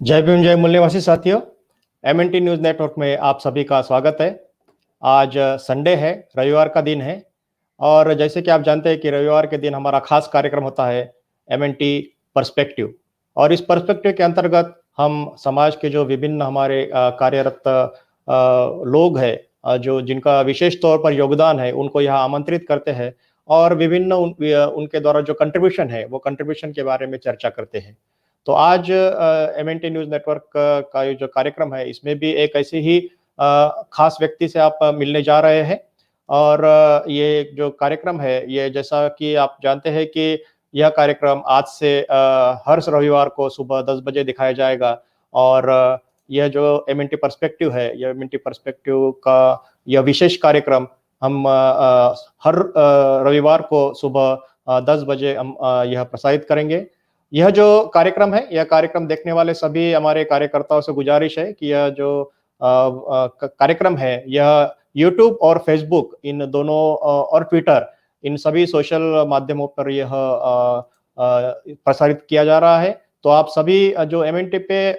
जय भीम जय मूल्यवासी साथियों, एमएनटी न्यूज़ नेटवर्क में आप सभी का स्वागत है। आज संडे है, रविवार का दिन है और जैसे कि आप जानते हैं कि रविवार के दिन हमारा खास कार्यक्रम होता है एमएनटी पर्सपेक्टिव। और इस पर्सपेक्टिव के अंतर्गत हम समाज के जो विभिन्न हमारे कार्यरत लोग हैं, जो जिनका विशेष तौर पर योगदान है, उनको यहाँ आमंत्रित करते हैं और विभिन्न उनके द्वारा जो कंट्रीब्यूशन है, वो कंट्रीब्यूशन के बारे में चर्चा करते हैं। तो आज एमएनटी न्यूज़ नेटवर्क का ये जो कार्यक्रम है, इसमें भी एक ऐसे ही खास व्यक्ति से आप मिलने जा रहे हैं। और ये जो कार्यक्रम है, ये जैसा कि आप जानते हैं कि यह कार्यक्रम आज से हर रविवार को सुबह 10 बजे दिखाया जाएगा। और यह जो एमएनटी पर्सपेक्टिव है, यह एमएनटी पर्सपेक्टिव का यह विशेष कार्यक्रम हम हर रविवार को सुबह 10 बजे हम यह प्रसारित करेंगे। यह जो कार्यक्रम है, यह कार्यक्रम देखने वाले सभी हमारे कार्यकर्ताओं से गुजारिश है कि यह जो कार्यक्रम है, यह यूट्यूब और फेसबुक इन दोनों और ट्विटर इन सभी सोशल माध्यमों पर यह प्रसारित किया जा रहा है। तो आप सभी जो एमएनटी पे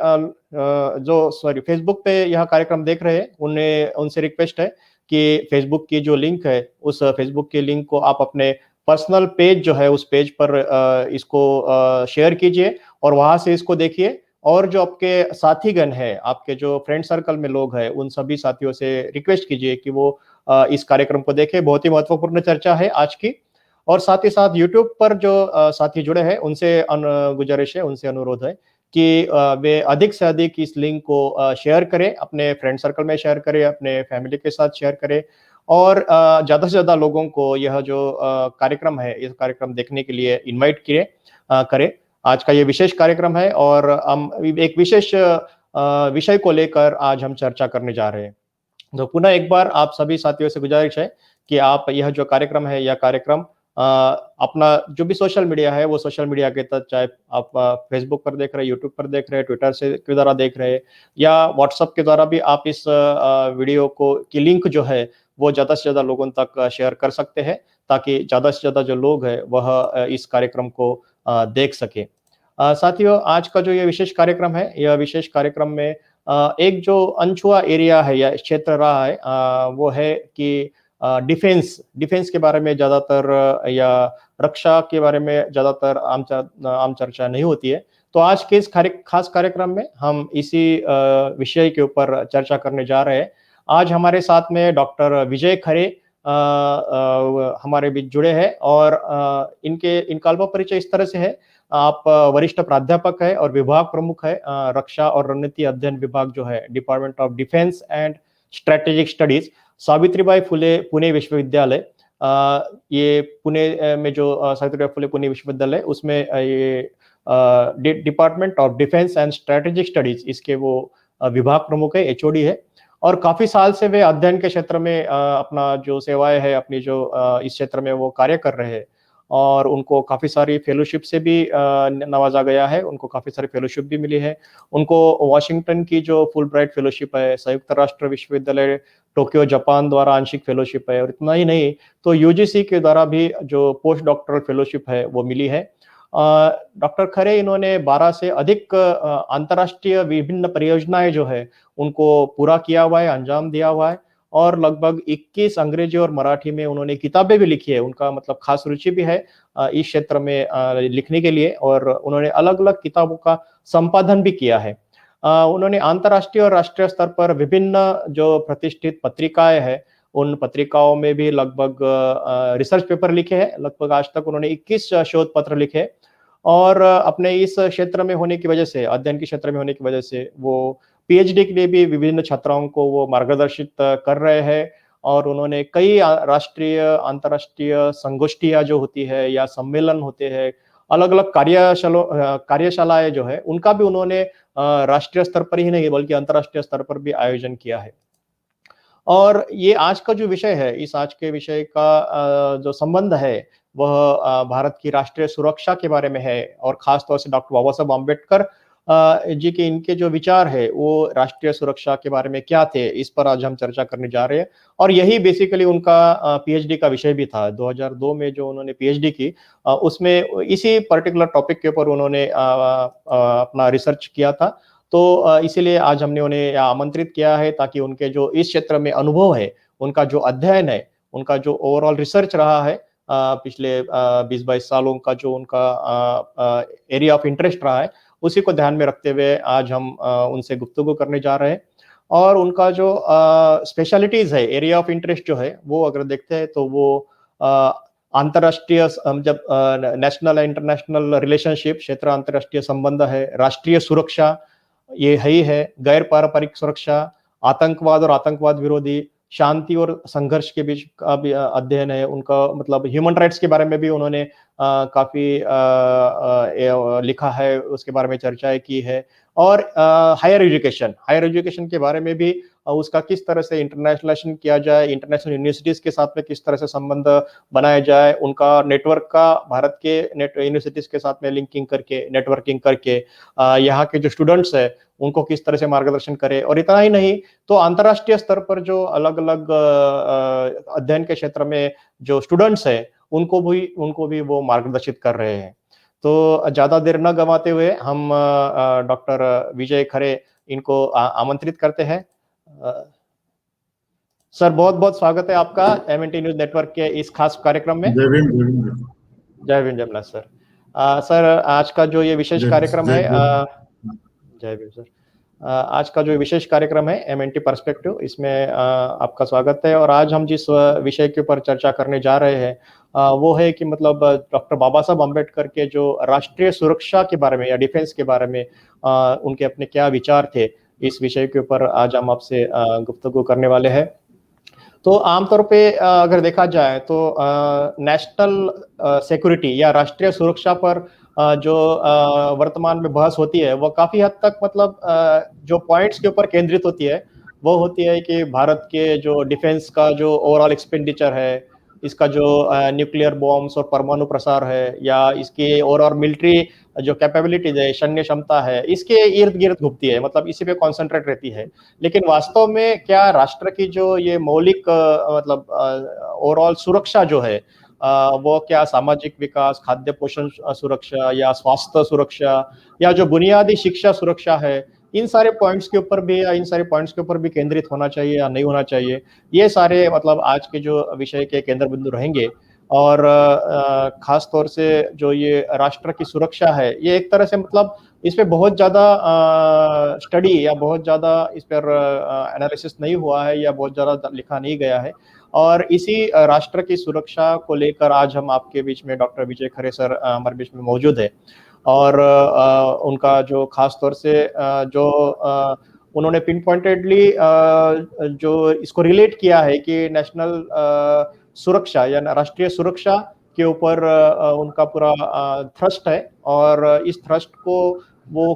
फेसबुक पे यह कार्यक्रम देख रहे हैं, उन्हें उनसे रिक्वेस्ट है कि फेसबुक की जो लिंक है, उस फेसबुक की लिंक को आप अपने पर्सनल पेज जो है, उस पेज पर इसको शेयर कीजिए और वहां से इसको देखिए। और जो आपके साथीगण है, आपके जो फ्रेंड सर्कल में लोग हैं, उन सभी साथियों से रिक्वेस्ट कीजिए कि वो इस कार्यक्रम को देखें। बहुत ही महत्वपूर्ण चर्चा है आज की। और साथ ही साथ यूट्यूब पर जो साथी जुड़े हैं, उनसे गुजारिश है, उनसे अनुरोध है कि वे अधिक से अधिक इस लिंक को शेयर करें, अपने फ्रेंड सर्कल में शेयर करें, अपने फैमिली के साथ शेयर करें और ज़्यादा से ज़्यादा लोगों को यह जो कार्यक्रम है, इस कार्यक्रम देखने के लिए इनवाइट करें। आज का ये विशेष कार्यक्रम है और हम एक विशेष विषय को लेकर आज हम चर्चा करने जा रहे हैं। तो पुनः एक बार आप सभी साथियों से गुजारिश है कि आप यह जो कार्यक्रम है, यह कार्यक्रम अपना जो भी सोशल मीडिया है, वो सोशल मीडिया के तहत, चाहे आप फेसबुक पर देख रहे हैं, यूट्यूब पर देख रहे हैं, ट्विटर से के द्वारा देख रहे हैं या व्हाट्सएप के द्वारा भी आप इस वीडियो को की लिंक जो है, वो ज़्यादा से ज़्यादा लोगों तक शेयर कर सकते हैं, ताकि ज़्यादा से ज़्यादा जो लोग हैं, वह इस कार्यक्रम को देख सकें। साथियों, आज का जो ये विशेष कार्यक्रम है, यह विशेष कार्यक्रम में एक जो अनछुआ एरिया है या क्षेत्र रहा है, वो है कि डिफेंस के बारे में ज़्यादातर या रक्षा के बारे में ज़्यादातर आम चर्चा नहीं होती है। तो आज के इस खास कार्यक्रम में हम इसी विषय के ऊपर चर्चा करने जा रहे हैं। आज हमारे साथ में डॉक्टर विजय खरे हमारे बीच जुड़े हैं और इनका अल्प परिचय इस तरह से है। आप वरिष्ठ प्राध्यापक है और विभाग प्रमुख है रक्षा और रणनीति अध्ययन विभाग जो है, department of defence and strategic studies, Savitribai Phule Pune विश्वविद्यालय। ये पुणे में जो सावित्रीबाई फुले पुणे विश्वविद्यालय, उसमें ये department of defence and strategic studies, इसके वो विभाग प्रमुख है, एचओडी है। और काफी साल से वे अध्ययन के क्षेत्र में अपना जो सेवाएं है, अपनी जो इस क्षेत्र में वो कार्य कर रहे हैं और उनको काफी सारी फेलोशिप से भी नवाजा गया है, उनको काफी सारी फेलोशिप भी मिली है। उनको वॉशिंगटन की जो फुल ब्राइट फेलोशिप है, संयुक्त राष्ट्र विश्वविद्यालय टोक्यो जापान द्वारा आंशिक फेलोशिप है और इतना ही नहीं, तो यूजीसी के द्वारा भी जो पोस्ट डॉक्टरल फेलोशिप है, वो मिली है। डॉक्टर खरे इन्होंने 12 से अधिक अंतर्राष्ट्रीय विभिन्न परियोजनाएं जो है, उनको पूरा किया हुआ है, अंजाम दिया हुआ है और लगभग 21 अंग्रेजी और मराठी में उन्होंने किताबें भी लिखी है। उनका मतलब खास रुचि भी है इस क्षेत्र में लिखने के लिए और उन्होंने अलग-अलग किताबों का संपादन भी किया है। उन्होंने अंतर्राष्ट्रीय और राष्ट्रीय स्तर पर विभिन्न जो प्रतिष्ठित पत्रिकाएं हैं, उन पत्रिकाओं में भी लगभग रिसर्च पेपर लिखे हैं। लगभग आज तक उन्होंने 21 शोध पत्र लिखे और अपने इस क्षेत्र में होने की वजह से, अध्ययन के क्षेत्र में होने की वजह से, वो पीएचडी के लिए भी विभिन्न छात्राओं को वो मार्गदर्शित कर रहे हैं और उन्होंने कई राष्ट्रीय, अंतर्राष्ट्रीय संगोष्ठियां जो होती है या सम्मेलन होते हैं, अलग-अलग कार्यशालाएं जो है, उनका भी उन्होंने राष्ट्रीय स्तर पर ही नहीं बल्कि अंतर्राष्ट्रीय स्तर पर भी आयोजन किया है। और ये आज का जो विषय है, इस आज के विषय का जो संबंध है, वह भारत की राष्ट्रीय सुरक्षा के बारे में है और खास तौर से डॉक्टर बाबा साहब अम्बेडकर जी के इनके जो विचार है, वो राष्ट्रीय सुरक्षा के बारे में क्या थे, इस पर आज हम चर्चा करने जा रहे हैं। और यही बेसिकली उनका पीएचडी का विषय भी था। 2002 में जो उन्होंने पीएचडी की, उसमें इसी पर्टिकुलर टॉपिक के ऊपर उन्होंने अपना रिसर्च किया था। तो इसीलिए आज हमने उन्हें यहाँ आमंत्रित किया है ताकि उनके जो इस क्षेत्र में अनुभव है, उनका जो अध्ययन है, उनका जो ओवरऑल रिसर्च रहा है पिछले 20-22 सालों का जो उनका एरिया ऑफ इंटरेस्ट रहा है, उसी को ध्यान में रखते हुए आज हम उनसे गुफ्तगू करने जा रहे हैं। और उनका जो स्पेशलिटीज़ है, एरिया ऑफ इंटरेस्ट जो है, वो अगर देखते हैं तो वो अ, अंतर्राष्ट्रीय जब नेशनल या इंटरनेशनल रिलेशनशिप, क्षेत्र अंतर्राष्ट्रीय संबंध है, राष्ट्रीय सुरक्षा, ये है ही है, गैर पारंपरिक सुरक्षा, आतंकवाद और आतंकवाद विरोधी, शांति और संघर्ष के बीच का भी अध्ययन है। उनका मतलब ह्यूमन राइट्स के बारे में भी उन्होंने काफ़ी लिखा है, उसके बारे में चर्चाएँ की है। और हायर एजुकेशन के बारे में भी उसका किस तरह से इंटरनेशनलाइज़ेशन किया जाए, इंटरनेशनल यूनिवर्सिटीज़ के साथ में किस तरह से संबंध बनाया जाए, उनका नेटवर्क का भारत के नेट यूनिवर्सिटीज़ के साथ में लिंकिंग करके, नेटवर्किंग करके यहाँ के जो स्टूडेंट्स हैं, उनको किस तरह से मार्गदर्शन करें। और इतना ही नहीं, तो अंतर्राष्ट्रीय स्तर पर जो अलग-अलग अध्ययन के क्षेत्र में जो स्टूडेंट्स हैं, उनको भी वो मार्गदर्शित कर रहे हैं। तो ज़्यादा देर न गँवाते हुए हम डॉक्टर विजय खरे इनको आमंत्रित करते हैं। अ, सर बहुत-बहुत स्वागत है आपका एमएनटी न्यूज़ नेटवर्क के इस खास कार्यक्रम में। जय भीम जय भीम जय भीम, जय मल्लार सर। सर आज का जो ये विशेष कार्यक्रम जय है भीम। जय भीम सर। आज का जो विशेष कार्यक्रम है एमएनटी पर्सपेक्टिव, इसमें आपका स्वागत है। और आज हम जिस विषय के ऊपर चर्चा करने जा रहे हैं वो है कि मतलब डॉक्टर बाबा साहब अम्बेडकर के जो राष्ट्रीय सुरक्षा के बारे में या डिफेंस के बारे में उनके अपने क्या विचार थे, इस विषय के ऊपर आज हम आपसे गुफ्तगू करने वाले हैं। तो आमतौर पे अगर देखा जाए तो नेशनल सिक्योरिटी या राष्ट्रीय सुरक्षा पर जो वर्तमान में बहस होती है, वो काफ़ी हद तक मतलब जो पॉइंट्स के ऊपर केंद्रित होती है, वो होती है कि भारत के जो डिफेंस का जो ओवरऑल एक्सपेंडिचर है, इसका जो न्यूक्लियर बॉम्ब्स और परमाणु प्रसार है या इसकी ओवरऑल मिलिट्री जो कैपेबिलिटीज़ है, सैन्य क्षमता है, इसके इर्द-गिर्द घूमती है, मतलब इसी पे कॉन्संट्रेट रहती है। लेकिन वास्तव में क्या राष्ट्र की जो ये मौलिक मतलब ओवरऑल सुरक्षा जो है वो क्या सामाजिक विकास, खाद्य पोषण सुरक्षा या स्वास्थ्य सुरक्षा या जो बुनियादी शिक्षा सुरक्षा है, इन सारे पॉइंट्स के ऊपर भी या इन सारे पॉइंट्स के ऊपर भी केंद्रित होना चाहिए या नहीं होना चाहिए, ये सारे मतलब आज के जो विषय के केंद्र बिंदु रहेंगे। और खास तौर से जो ये राष्ट्र की सुरक्षा है, ये एक तरह से मतलब इस पे बहुत ज़्यादा स्टडी या बहुत ज़्यादा इस पर एनालिसिस नहीं हुआ है या बहुत ज़्यादा लिखा नहीं गया है। और इसी राष्ट्र की सुरक्षा को लेकर आज हम आपके बीच में डॉक्टर विजय खरे सर हमारे बीच में मौजूद है। और उनका जो खास तौर से उन्होंने पिन पॉइंटेडली जो इसको रिलेट किया है कि नेशनल सुरक्षा या राष्ट्रीय सुरक्षा के ऊपर उनका पूरा थ्रस्ट है। और इस थ्रस्ट को वो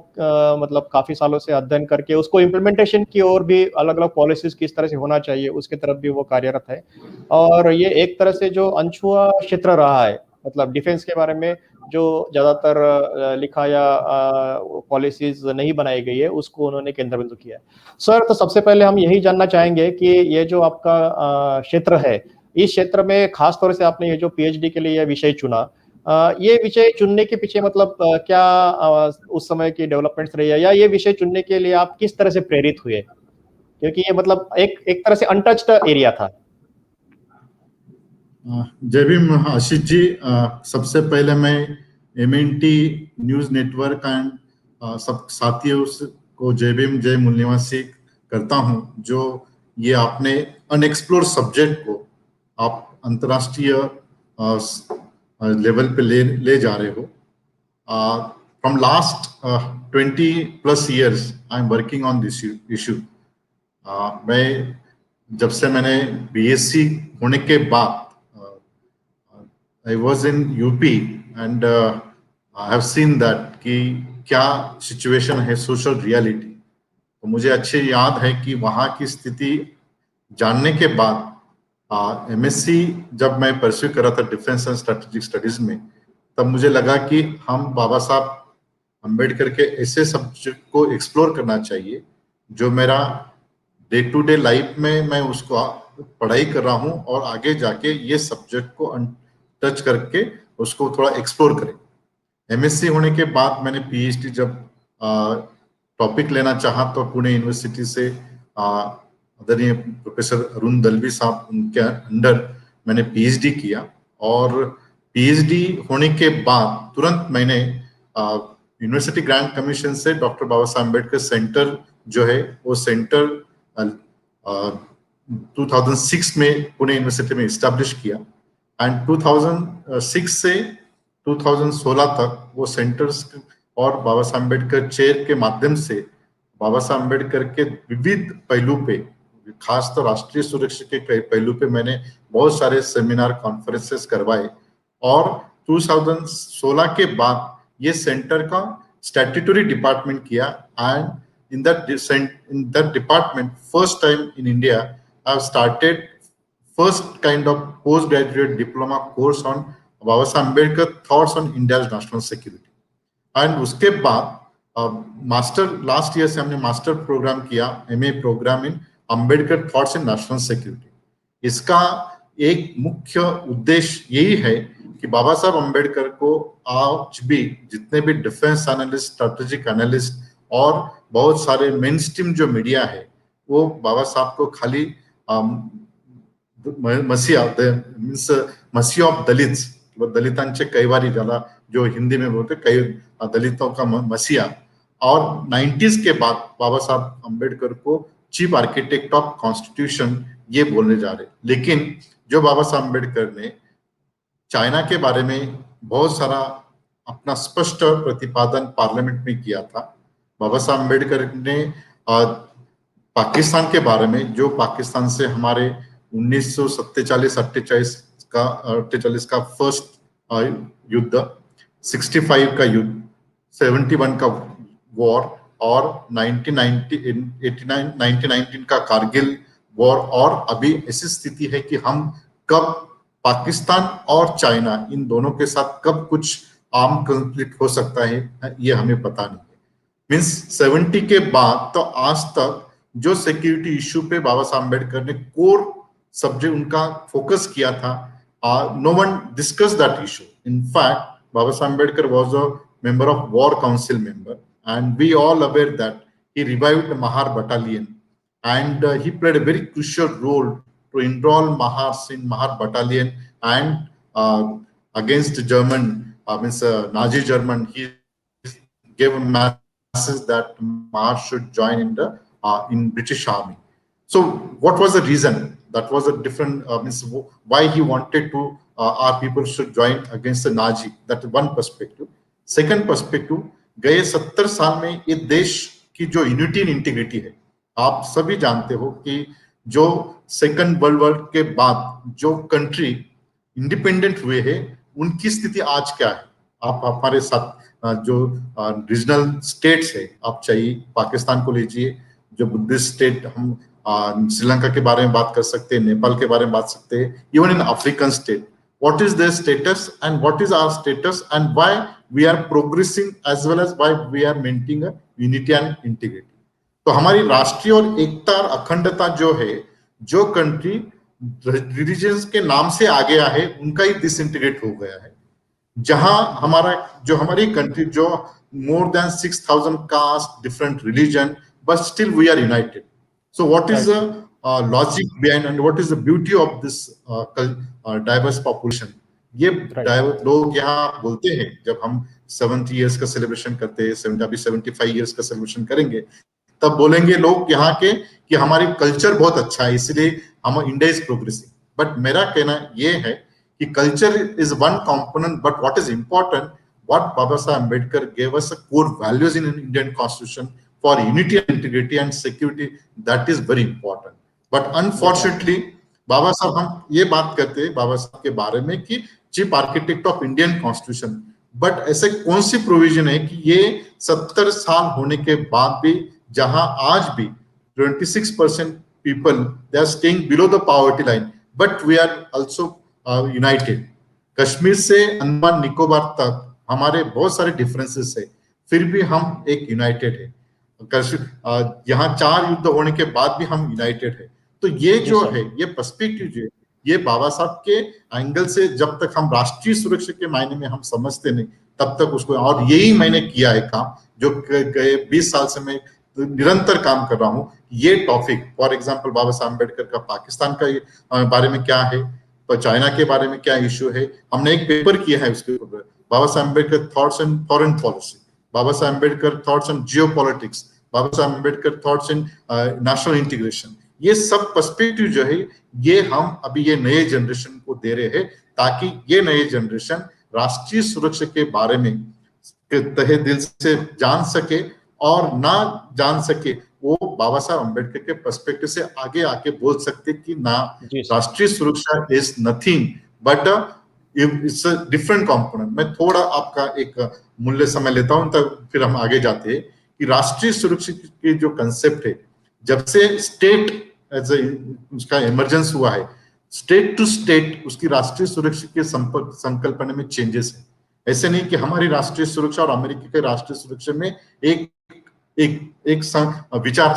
मतलब काफ़ी सालों से अध्ययन करके उसको इम्प्लीमेंटेशन की ओर भी अलग-अलग पॉलिसीज़ किस तरह से होना चाहिए, उसकी तरफ भी वो कार्यरत है। और ये एक तरह से जो अनछुआ क्षेत्र रहा है, मतलब डिफेंस के बारे में जो ज़्यादातर लिखा या पॉलिसीज़ नहीं बनाई गई है, उसको उन्होंने केंद्र बिंदु किया है। सर, तो सबसे पहले हम यही जानना चाहेंगे कि ये जो आपका क्षेत्र है, इस क्षेत्र में खास तौर से आपने ये जो पीएचडी के लिए ये विषय चुना, ये विषय चुनने के पीछे मतलब क्या उस समय की डेवलपमेंट्स रही है या ये विषय चुनने के लिए आप किस तरह से प्रेरित हुए? क्योंकि ये मतलब एक तरह से अनटच्ड एरिया था। जय भीम आशीष जी। सबसे पहले मैं एमएनटी न्यूज़ नेटवर्क एंड सब साथियों को जय भीम जय मूल निवासी करता हूं, जो ये आपने अनएक्सप्लोर सब्जेक्ट को आप अंतर्राष्ट्रीय लेवल पे ले जा रहे हो। From last 20+ years I am working on this issue. मैं जब से मैंने बीएससी होने के बाद I was in UP and I have seen that कि क्या सिचुएशन है सोशल रियलिटी। तो मुझे अच्छे याद है कि वहाँ की स्थिति जानने के बाद एमएससी जब मैं परस्यू कर रहा था डिफेंस एंड स्ट्रेटेजिक स्टडीज में, तब मुझे लगा कि हम बाबा साहब अम्बेडकर के ऐसे सब्जेक्ट को एक्सप्लोर करना चाहिए जो मेरा डे टू डे लाइफ में मैं उसको पढ़ाई कर रहा हूँ और आगे जाके ये सब्जेक्ट को टच करके उसको थोड़ा एक्सप्लोर करें। एमएससी होने के बाद मैंने पीएचडी जब टॉपिक लेना चाहा तो पुणे यूनिवर्सिटी से आदरणीय प्रोफेसर अरुण दलवी साहब, उनके अंडर मैंने पीएचडी किया। और पीएचडी होने के बाद तुरंत मैंने यूनिवर्सिटी ग्रांट कमीशन से डॉक्टर बाबा साहब अम्बेडकर सेंटर जो है वो सेंटर 2006 में पुणे यूनिवर्सिटी में इस्टेब्लिश किया। एंड 2006 से 2016 तक वो सेंटर्स और बाबा साहब अम्बेडकर चेयर के माध्यम से बाबा साहब अम्बेडकर के विविध पहलू पे, खास तो राष्ट्रीय सुरक्षा के पहलू पे मैंने बहुत सारे सेमिनार कॉन्फ्रेंसेस करवाए। और 2016 के बाद ये सेंटर का स्टैट्यूटरी डिपार्टमेंट किया। And in that department, first time in India, I've started first kind of postgraduate diploma course on Baba Saheb Ambedkar thoughts on India's national security. And उसके बाद master last year से हमने master programme किया, MA programme in Ambedkar thoughts in national security. इसका एक मुख्य उद्देश्य यही है कि बाबा साहब अंबेडकर को आज भी जितने भी डिफेंस एनालिस्ट, स्ट्रेटेजिक एनालिस्ट और बहुत सारे मेन स्ट्रीम जो मीडिया है वो बाबा साहब को खाली मसीह ऑफ दलित्स, दलितांचे कैवारी, ज्यादा जो हिंदी में बोलते कई दलितों का मसीहा। और 90s के बाद बाबा साहब अंबेडकर को चीफ आर्किटेक्ट ऑफ कॉन्स्टिट्यूशन ये बोलने जा रहे। लेकिन जो बाबा साहब अंबेडकर ने चाइना के बारे में बहुत सारा अपना स्पष्ट प्रतिपादन पार्लियामेंट में किया था। बाबा साहब अम्बेडकर ने पाकिस्तान के बारे में, जो पाकिस्तान से हमारे 1947-48 का फर्स्ट युद्ध, 65 का युद्ध, 71 का वॉर और 1919 का कारगिल वॉर, और अभी ऐसी स्थिति है कि हम कब पाकिस्तान और चाइना इन दोनों के साथ कब कुछ आर्म कॉन्फ्लिक्ट हो सकता है ये हमें पता नहीं है। मीन्स 70 के बाद तो आज तक जो सिक्योरिटी इश्यू पे बाबा साहब अम्बेडकर ने कोर सब्जेक्ट उनका फोकस किया था, no one discuss that issue. In fact Baba Saheb Ambedkar was a member of war council member, and we all aware that he revived the Mahar battalion, and he played a very crucial role to enroll Mahars in Mahar battalion and against German, Nazi German. He gave a message that Mahar should join in the in British army. So what was the reason? That was a different why he wanted to our people should join against the Nazi. That's one perspective. Second perspective, गए 70 साल में ये देश की जो unity and integrity है, आप सभी जानते हो कि जो सेकंड वर्ल्ड वॉर के बाद जो कंट्री इंडिपेंडेंट हुए हैं उनकी स्थिति आज क्या है। आप हमारे साथ जो रीजनल स्टेट्स है, आप चाहिए पाकिस्तान को लीजिए, जो बुद्धिस्ट स्टेट, हम श्रीलंका के बारे में बात कर सकते हैं, नेपाल के बारे में बात सकते हैं, even in African state, what is their status and what is our status and why we are progressing as well as why we are maintaining a unity and integrity. तो हमारी राष्ट्रीय और एकता और अखंडता जो है, जो कंट्री रिलीजन्स के नाम से आ गया है उनका ही डिसइंटीग्रेट हो गया है। जहां हमारी कंट्री जो more than 6,000 caste, different religion, but still we are united. So what is the logic behind and what is the beauty of this diverse population? ये लोग यहाँ बोलते हैं, जब हम 70 years का सेलिब्रेशन करते हैं, 75 years का सेलिब्रेशन करेंगे, तब बोलेंगे लोग यहाँ के कि हमारी कल्चर बहुत अच्छा है, इसलिए हम इंडिया इज प्रोग्रेसिंग। बट मेरा कहना ये है कि culture is one component, but what is important, what Baba Saheb Ambedkar gave us a core values in Indian constitution for unity and integrity and security, that is very important. But unfortunately Baba Saheb, हम ये बात करते हैं बाबा साहब के बारे में कि chief architect of Indian constitution, but ऐसे कौन सी प्रोविजन है कि ये 70 साल होने के बाद भी, जहां आज भी 26% people they are staying below the poverty line, but we are also united. Kashmir से अंडमान निकोबार तक हमारे बहुत सारे डिफरेंसेस है, फिर भी हम एक यूनाइटेड है। यहाँ 4 युद्ध होने के बाद भी हम यूनाइटेड है। तो ये जो है, ये पर्सपेक्टिव जो है, ये बाबा साहब के एंगल से जब तक हम राष्ट्रीय सुरक्षा के मायने में हम समझते नहीं, तब तक उसको, और यही मैंने किया है काम जो गए 20 साल से मैं निरंतर काम कर रहा हूं। ये टॉपिक, फॉर एग्जांपल बाबा साहब अम्बेडकर का पाकिस्तान का बारे में क्या है, तो चाइना के बारे में क्या इश्यू है, हमने एक पेपर किया है उसके ऊपर, Baba Saheb Ambedkar thoughts in foreign policy, Baba Saheb Ambedkar thoughts on geopolitics, Baba Saheb Ambedkar thoughts in national integration. ये सब पर्सपेक्टिव जो है ये हम अभी ये नए जनरेशन को दे रहे हैं, ताकि ये नए जनरेशन राष्ट्रीय सुरक्षा के बारे में तहे दिल से जान सके, और ना जान सके वो बाबा साहब अम्बेडकर के पर्सपेक्टिव से आगे आके बोल सकते कि ना, राष्ट्रीय सुरक्षा is nothing but it's a different component. मैं थोड़ा आपका एक मूल्य समय लेता हूं, तब फिर हम आगे जाते हैं कि राष्ट्रीय सुरक्षा की जो कंसेप्ट है, जब से स्टेट एज उसका इमरजेंस हुआ है, स्टेट टू स्टेट उसकी राष्ट्रीय सुरक्षा के संकल्पना में चेंजेस है। ऐसे नहीं कि हमारी राष्ट्रीय सुरक्षा और अमेरिका के राष्ट्रीय सुरक्षा में एक विचार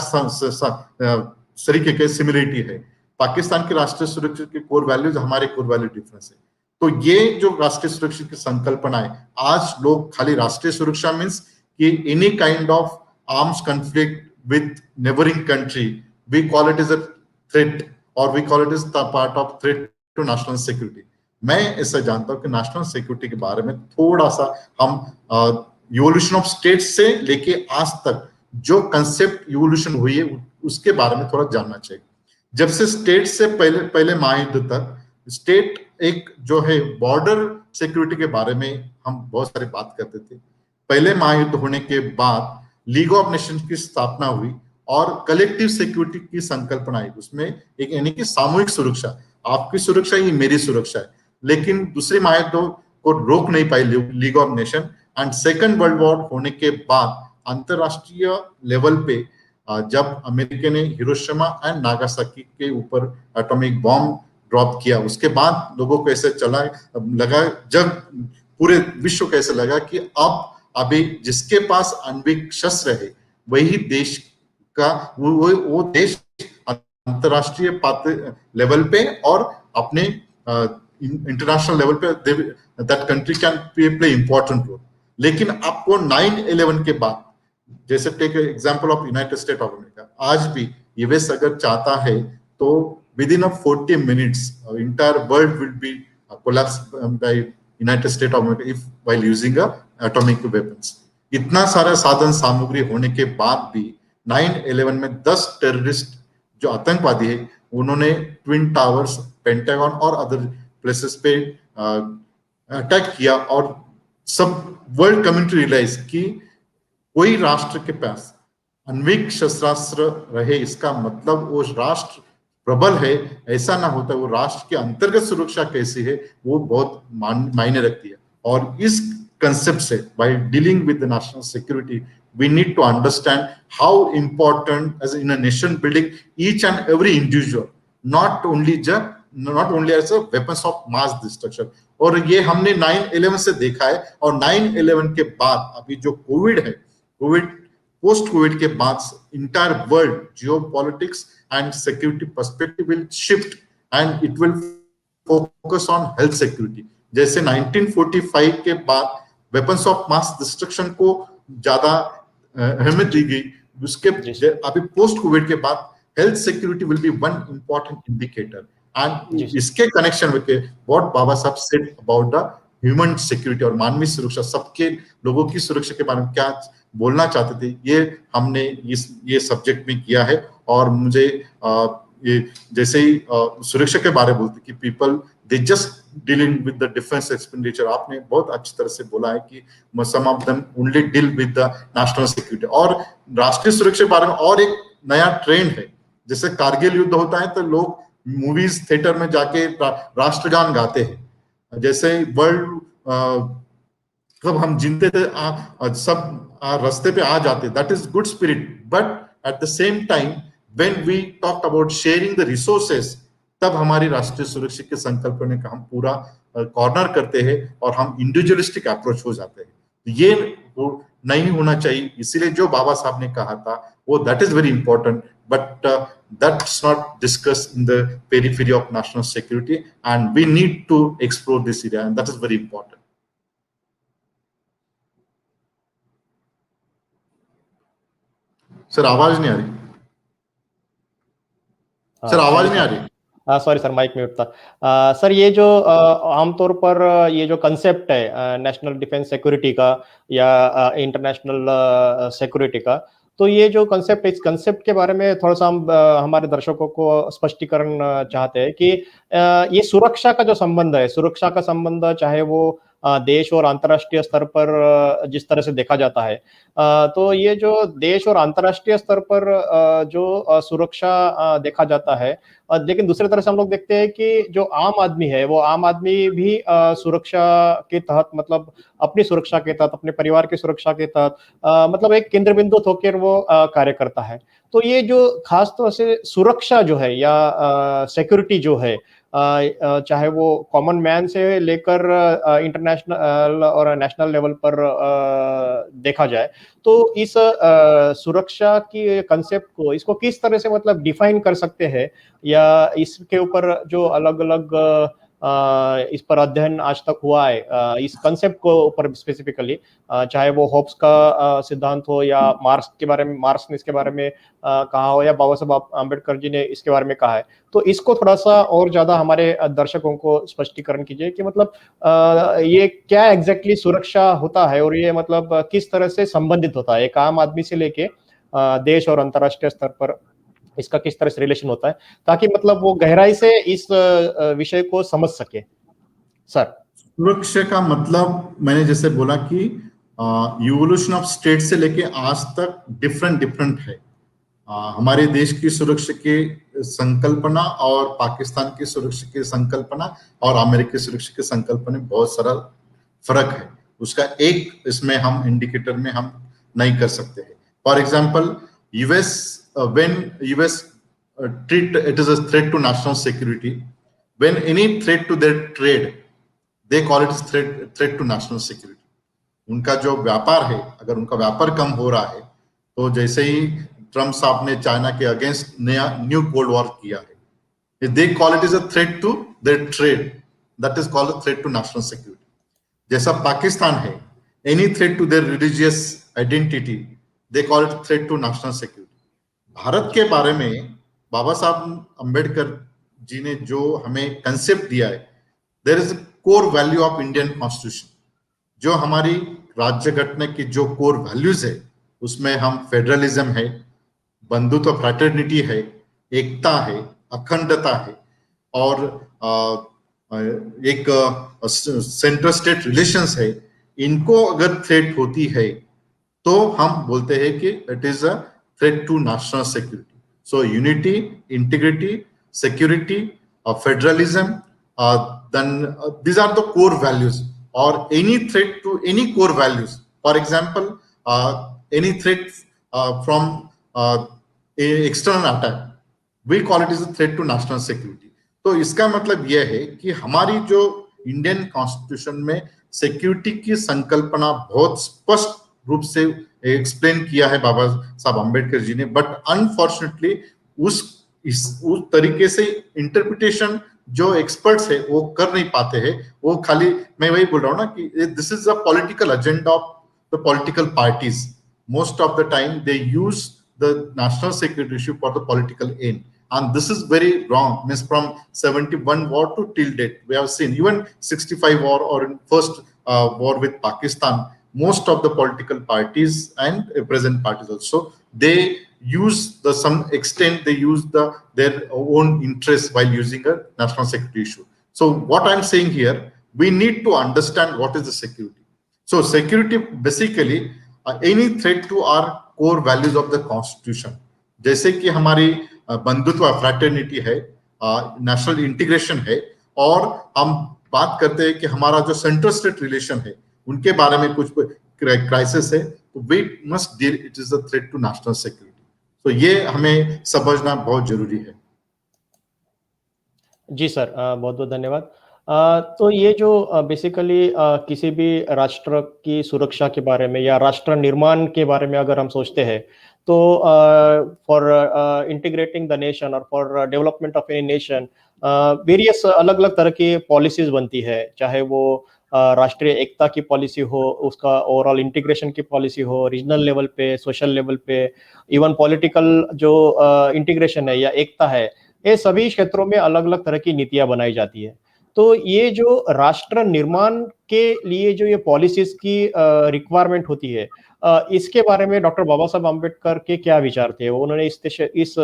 तरीके के सिमिलरिटी है। पाकिस्तान की राष्ट्रीय सुरक्षा के कोर वैल्यूज, हमारे कोर वैल्यू डिफरेंस है। तो ये जो राष्ट्रीय सुरक्षा की संकल्पना है, आज लोग खाली राष्ट्रीय सुरक्षा मीन्स कि any kind of arms conflict with neighbouring country, we call it is a threat, और we call it is the part of threat to national security. मैं ऐसा जानता हूं कि नेशनल सिक्योरिटी के बारे में थोड़ा सा हम इवोल्यूशन ऑफ स्टेट से लेके आज तक जो कंसेप्ट इवोल्यूशन हुई है उसके बारे में थोड़ा जानना चाहिए। जब से स्टेट से पहले महायुद्ध तक स्टेट एक जो है बॉर्डर सिक्योरिटी के बारे में हम बहुत सारी बात करते थे। पहले महायुद्ध होने के बाद लीग ऑफ नेशंस की स्थापना हुई और कलेक्टिव सिक्योरिटी की संकल्पना आई। उसमें एक यानी कि सामूहिक सुरक्षा, आपकी सुरक्षा ही मेरी सुरक्षा है। लेकिन दूसरे महायुद्ध को रोक नहीं पाई League of Nation, and second world war होने के बाद अंतरराष्ट्रीय लेवल पे जब अमेरिका ने हिरोशिमा एंड नागासाकी के ऊपर एटॉमिक बॉम्ब ड्रॉप किया, उसके बाद लोगों को ऐसे लगा, जब पूरे विश्व को ऐसे लगा कि अब अभी जिसके पास आणविक शस्त्र है वही देश का वो देश अंतरराष्ट्रीय लेवल पे और अपने इंटरनेशनल लेवल पे that country can play important role. लेकिन आपको 9/11 के बाद, जैसे take example of United State of America, आज भी यूएस अगर चाहता है तो within of 40 minutes entire world will be collapsed by United States of America if while using a atomic weapons। इतना सारा साधन सामग्री होने के बाद भी 9/11 में 10 टेररिस्ट जो आतंकवादी है उन्होंने ट्विन टावर्स, पेंटागन और अदर प्लेसेस पे अटैक किया, और सब वर्ल्ड कम्युनिटी रियलाइज कि कोई राष्ट्र के पास आणविक शस्त्रास्त्र रहे इसका मतलब वो राष्ट्र प्रबल है, ऐसा ना होता। वो राष्ट्र की अंतर्गत सुरक्षा कैसी है वो बहुत मायने रखती है। और इस कंसेप्ट से by dealing with the national security we need to understand how important as in a nation building each and every individual, not only as a weapons of mass destruction। और ये हमने 9/11 से देखा है, और 9/11 के बाद अभी जो कोविड है, पोस्ट कोविड के बाद entire world Jio politics and security perspective will shift and it will focus on health security। जैसे 1945 के बाद weapons of mass destruction को ज्यादा अहमियत दी गई, उसके अभी पोस्ट कोविड के बाद health security will be one important indicator. And इसके कनेक्शन में व्हाट बाबा साहब said about the human security और मानवीय सुरक्षा, सबके लोगों की सुरक्षा के बारे में क्या बोलना चाहते थे, ये हमने ये सब्जेक्ट में किया है। और मुझे ये जैसे ही सुरक्षा के बारे में बोलते कि people they just dealing with the defence expenditure, आपने बहुत अच्छी तरह से बोला है कि some of them only deal with the national security. और राष्ट्रीय सुरक्षा के बारे में और एक नया ट्रेंड है, जैसे कारगिल युद्ध होता है तो लोग मूवीज थिएटर में जाके राष्ट्रगान गाते हैं। जैसे वर्ल्ड कब हम जीते थे सब रास्ते पे आ जाते, that is good spirit. But at the same time when we talk about sharing the resources, तब हमारी राष्ट्रीय सुरक्षा के संकल्पना का हम पूरा कॉर्नर करते हैं और हम इंडिविजुअलिस्टिक अप्रोच हो जाते हैं। ये नहीं होना चाहिए। इसीलिए जो बाबा साहब ने कहा था वो that is very important, but that's not discussed in the periphery of national security, and we need to explore this area, and that is very important। Sir आवाज नहीं आ रही। सर हाँ आवाज सॉरी नहीं आ सर। रही। हाँ सॉरी सर, माइक म्यूट था। Sir ये जो आमतौर पर ये जो कंसेप्ट है नेशनल डिफेंस सिक्योरिटी का या इंटरनेशनल सिक्योरिटी का, तो ये जो कंसेप्ट, इस कंसेप्ट के बारे में थोड़ा सा हम हमारे दर्शकों को स्पष्टीकरण चाहते हैं कि ये सुरक्षा का जो संबंध है, सुरक्षा का संबंध चाहे वो देश और अंतर्राष्ट्रीय स्तर पर जिस तरह से देखा जाता है, तो ये जो देश और अंतर्राष्ट्रीय स्तर पर जो सुरक्षा देखा जाता है, लेकिन दूसरी तरफ से हम लोग देखते हैं कि जो आम आदमी है, वो आम आदमी भी सुरक्षा के तहत, मतलब अपनी सुरक्षा के तहत, अपने परिवार की सुरक्षा के तहत मतलब एक केंद्र बिंदु होकर वो कार्य करता है। तो ये जो खास तौर से सुरक्षा जो है या सिक्योरिटी जो है, चाहे वो कॉमन मैन से लेकर इंटरनेशनल और नेशनल लेवल पर देखा जाए, तो इस सुरक्षा की कंसेप्ट को, इसको किस तरह से मतलब डिफाइन कर सकते हैं, या इसके ऊपर जो अलग-अलग इस पर अध्ययन आज तक हुआ है, इस कंसेप्ट को ऊपर स्पेसिफिकली, चाहे वो होब्स का सिद्धांत हो या मार्क्स के बारे में, मार्क्स ने इसके बारे में कहा हो, या बाबा साहब अम्बेडकर जी ने इसके बारे में कहा है, तो इसको थोड़ा-सा और ज़्यादा हमारे दर्शकों को स्पष्टीकरण कीजिए कि मतलब ये क्या एग्ज़ैक्टली सुरक्षा होता है और ये मतलब किस तरह से संबंधित होता है? एक आम आदमी से लेके देश और अंतर्राष्ट्रीय स्तर पर इसका किस तरह से रिलेशन होता है, ताकि मतलब वो गहराई से इस विषय को समझ सके? सर। सुरक्षा का मतलब मैंने जैसे बोला कि इवोल्यूशन ऑफ स्टेट से लेके आज तक डिफरेंट डिफरेंट है। हमारे देश की सुरक्षा की संकल्पना और पाकिस्तान की सुरक्षा की संकल्पना और अमेरिकी सुरक्षा की संकल्पना में बहुत सारा फर्क है। उसका एक इसमें हम इंडिकेटर में हम नहीं कर सकते हैं। For example US, when US treat it is a threat to national security, when any threat to their trade, they call it threat to national security. उनका जो व्यापार है, अगर उनका व्यापार कम हो रहा है, तो जैसे ही ट्रम्प साहब ने चाइना के अगेंस्ट नया न्यू कोल्ड वॉर किया है, they call it is a threat to their trade, that is called a threat to national security. जैसा पाकिस्तान है, any threat to their religious identity, they call it threat to national security. Bharat के बारे में बाबा साहब अंबेडकर जी ने जो हमें कंसेप्ट दिया है, there is core value of Indian constitution. जो हमारी राज्य घटना की जो कोर वैल्यूज है, उसमें हम फेडरलिज्म है, बंधुत्व फ्रैटर्निटी है, एकता है, अखंडता है, और एक सेंट्रल स्टेट रिलेशंस है। इनको अगर थ्रेट होती है तो हम बोलते हैं कि it is a threat to national security. So unity, integrity, security, federalism, then these are the core values, or any threat to any core values. For example, any threat from a external attack, we call it as a threat to national security. तो इसका मतलब यह है कि हमारी जो Indian constitution में security की संकल्पना बहुत स्पष्ट रूप से एक्सप्लेन किया है बाबा साहब अम्बेडकर जी ने, बट अनफॉर्चुनेटली उस तरीके से इंटरप्रिटेशन जो एक्सपर्ट्स है वो कर नहीं पाते हैं। वो खाली, मैं वही बोल रहा हूँ ना कि this is a political agenda of the political parties. Most of the time they use the national security issue for the political aim, and this is very wrong. Means from 71 war to till date, we have seen even 65 war or in first war with Pakistan, most of the political parties and present parties also, they use the some extent, they use their own interest while using a national security issue. So what I'm saying here, we need to understand what is the security. So security basically any threat to our core values of the constitution, जैसे कि हमारी बंधुत्व fraternity है, national integration है, और हम बात करते हैं कि हमारा जो सेंट्रल स्टेट रिलेशन है उनके बारे में कुछ क्राइसिस है, तो we must deal it is a threat to national security. तो ये हमें समझना बहुत जरूरी है। जी सर, बहुत-बहुत धन्यवाद। तो ये जो बेसिकली किसी भी राष्ट्र की सुरक्षा के बारे में या राष्ट्र निर्माण के बारे में अगर हम सोचते हैं, तो फॉर इंटीग्रेटिंग द नेशन और for development of any nation, various अलग-अलग तरह की पॉलिसीज़ बनती है, चाहे वो राष्ट्रीय एकता की पॉलिसी हो, उसका ओवरऑल इंटीग्रेशन की पॉलिसी हो, रीजनल लेवल पे, सोशल लेवल पे, इवन पॉलिटिकल जो इंटीग्रेशन है या एकता है, ये सभी क्षेत्रों में अलग-अलग तरह की नीतियाँ बनाई जाती है। तो ये जो राष्ट्र निर्माण के लिए जो ये पॉलिसीज़ की रिक्वायरमेंट होती है, इसके बारे में डॉक्टर बाबा साहब अम्बेडकर के क्या विचार थे? उन्होंने इस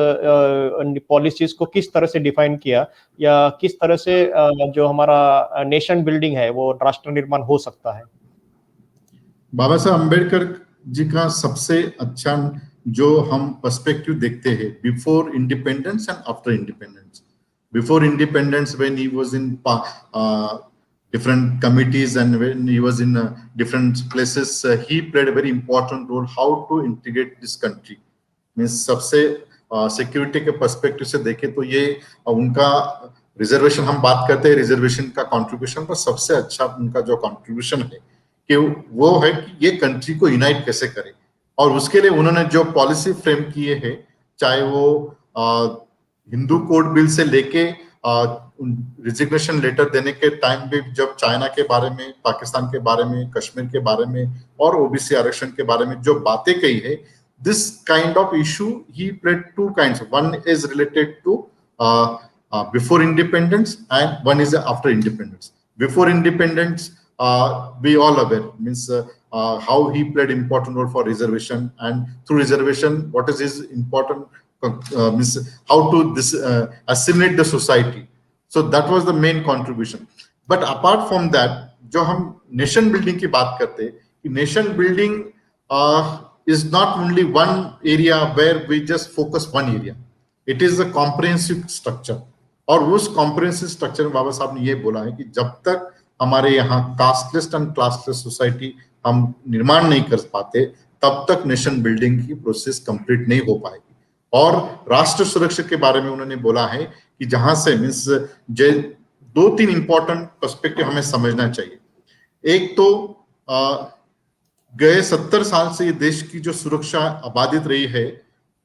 पॉलिसीज़ को किस तरह से डिफाइन किया या किस तरह से जो हमारा नेशन बिल्डिंग है, वो राष्ट्र निर्माण हो सकता है? बाबा साहब अम्बेडकर जी का सबसे अच्छा जो हम पर्सपेक्टिव देखते हैं before independence and after independence. Before independence, when he was in different committees and when he was in different places, he played a very important role how to integrate this country. Means सबसे security के perspective से देखें तो ये उनका reservation, हम बात करते हैं रिजर्वेशन का कंट्रीब्यूशन, पर सबसे अच्छा उनका जो कंट्रीब्यूशन है कि वो है कि ये कंट्री को यूनाइट कैसे करे, और उसके लिए उन्होंने जो पॉलिसी फ्रेम किए हैं, चाहे वो हिंदू कोड बिल से लेके रिजिग्नेशन लेटर देने के टाइम भी, जब चाइना के बारे में, पाकिस्तान के बारे में, कश्मीर के बारे में और ओबीसी आरक्षण के बारे में जो बातें कही है, this kind of issue he played two kinds. One is related to before independence and one is after independence. Before independence, we all aware, means how he played important role for reservation, and through reservation what is his important means how to assimilate the society. So that was the main contribution. But apart from that, जो हम nation building की बात करते हैं, कि nation building is not only one area where we just focus one area. It is a comprehensive structure. और उस comprehensive structure में बाबा साहब ने ये बोला है कि जब तक हमारे यहाँ कास्टलेस एंड क्लासलेस सोसाइटी हम निर्माण नहीं कर पाते, तब तक नेशन बिल्डिंग की प्रोसेस कंप्लीट नहीं हो पाएगी. और राष्ट्र सुरक्षा के बारे में उन्होंने बोला है कि जहां से मीन्स दो तीन इंपॉर्टेंट पर्सपेक्टिव हमें समझना चाहिए. एक तो गए 70 साल से ये देश की जो सुरक्षा आबादित रही है,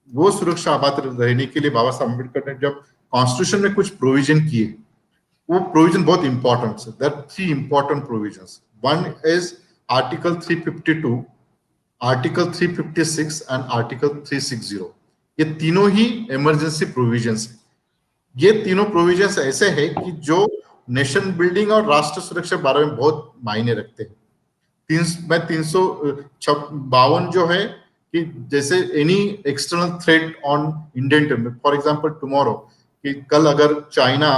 वो सुरक्षा आबादित रहने के लिए बाबा साहब अम्बेडकर ने जब कॉन्स्टिट्यूशन में कुछ प्रोविजन किए, वो प्रोविजन बहुत इंपॉर्टेंट है. That 3 important provisions. One is article 352, article 356 and article 360. ये तीनों ही इमरजेंसी प्रोविजंस है. ये तीनों प्रोविजंस ऐसे हैं कि जो नेशन बिल्डिंग और राष्ट्र सुरक्षा के बारे में बहुत मायने रखते हैं. 352 जो है कि जैसे any external threat on Indian, for example tomorrow, कि कल अगर चाइना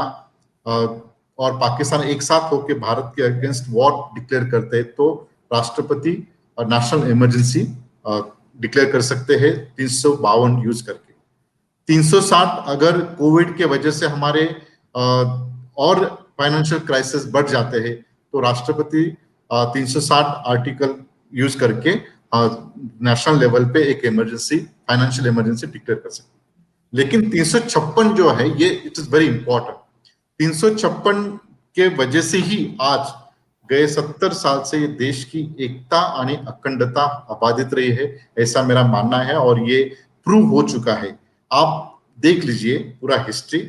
और पाकिस्तान एक साथ होकर भारत के अगेंस्ट वॉर डिक्लेयर करते हैं, तो राष्ट्रपति नेशनल इमरजेंसी डिक्लेयर कर सकते हैं 352 यूज करके. 360 अगर कोविड के वजह से हमारे और फाइनेंशियल क्राइसिस बढ़ जाते हैं, तो राष्ट्रपति 360 आर्टिकल यूज करके नेशनल लेवल पे एक इमरजेंसी, फाइनेंशियल इमरजेंसी डिक्लेयर कर सकते. लेकिन 356 जो है, ये इट इज वेरी इंपॉर्टेंट. 356 के वजह से ही आज गए 70 साल से ये देश की एकता आणि अखंडता आबादित रही है, ऐसा मेरा मानना है, और ये प्रूव हो चुका है. आप देख लीजिए पूरा हिस्ट्री.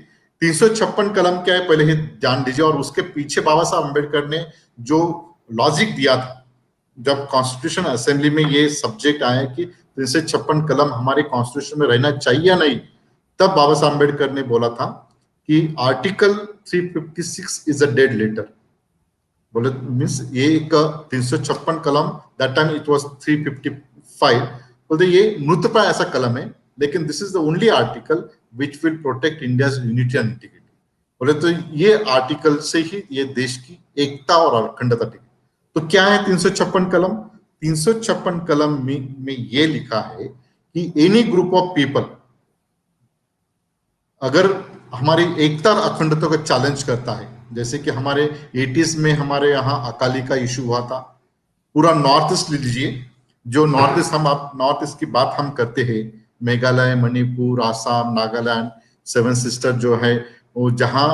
356 कलम क्या है पहले ही जान लीजिए, और उसके पीछे बाबा साहब अम्बेडकर ने जो लॉजिक दिया था, जब कॉन्स्टिट्यूशन असेंबली में ये सब्जेक्ट आया कि 356 कलम हमारे कॉन्स्टिट्यूशन में रहना चाहिए या नहीं, तब बाबा साहब अम्बेडकर ने बोला था कि article 356 is a dead letter. बोले मीन्स ये एक 356 कलम, दैट टाइम इट वाज 355, बोलते ये मृतप्राय ऐसा कलम है, लेकिन this is the only article which will protect India's unity and integrity. बोले तो ये आर्टिकल से ही ये देश की एकता और अखंडता टिकी. तो क्या है 356 कलम? 356 कलम में ये लिखा है कि एनी ग्रुप ऑफ पीपल अगर हमारी एकता और अखंडता को चैलेंज करता है, जैसे कि हमारे 80s में हमारे यहाँ अकाली का इशू हुआ था. पूरा नॉर्थ ईस्ट लीजिए, जो नॉर्थ ईस्ट, हम नॉर्थ ईस्ट की बात हम करते हैं, मेघालय, मणिपुर, आसाम, नागालैंड, 7 सिस्टर जो है, वो जहां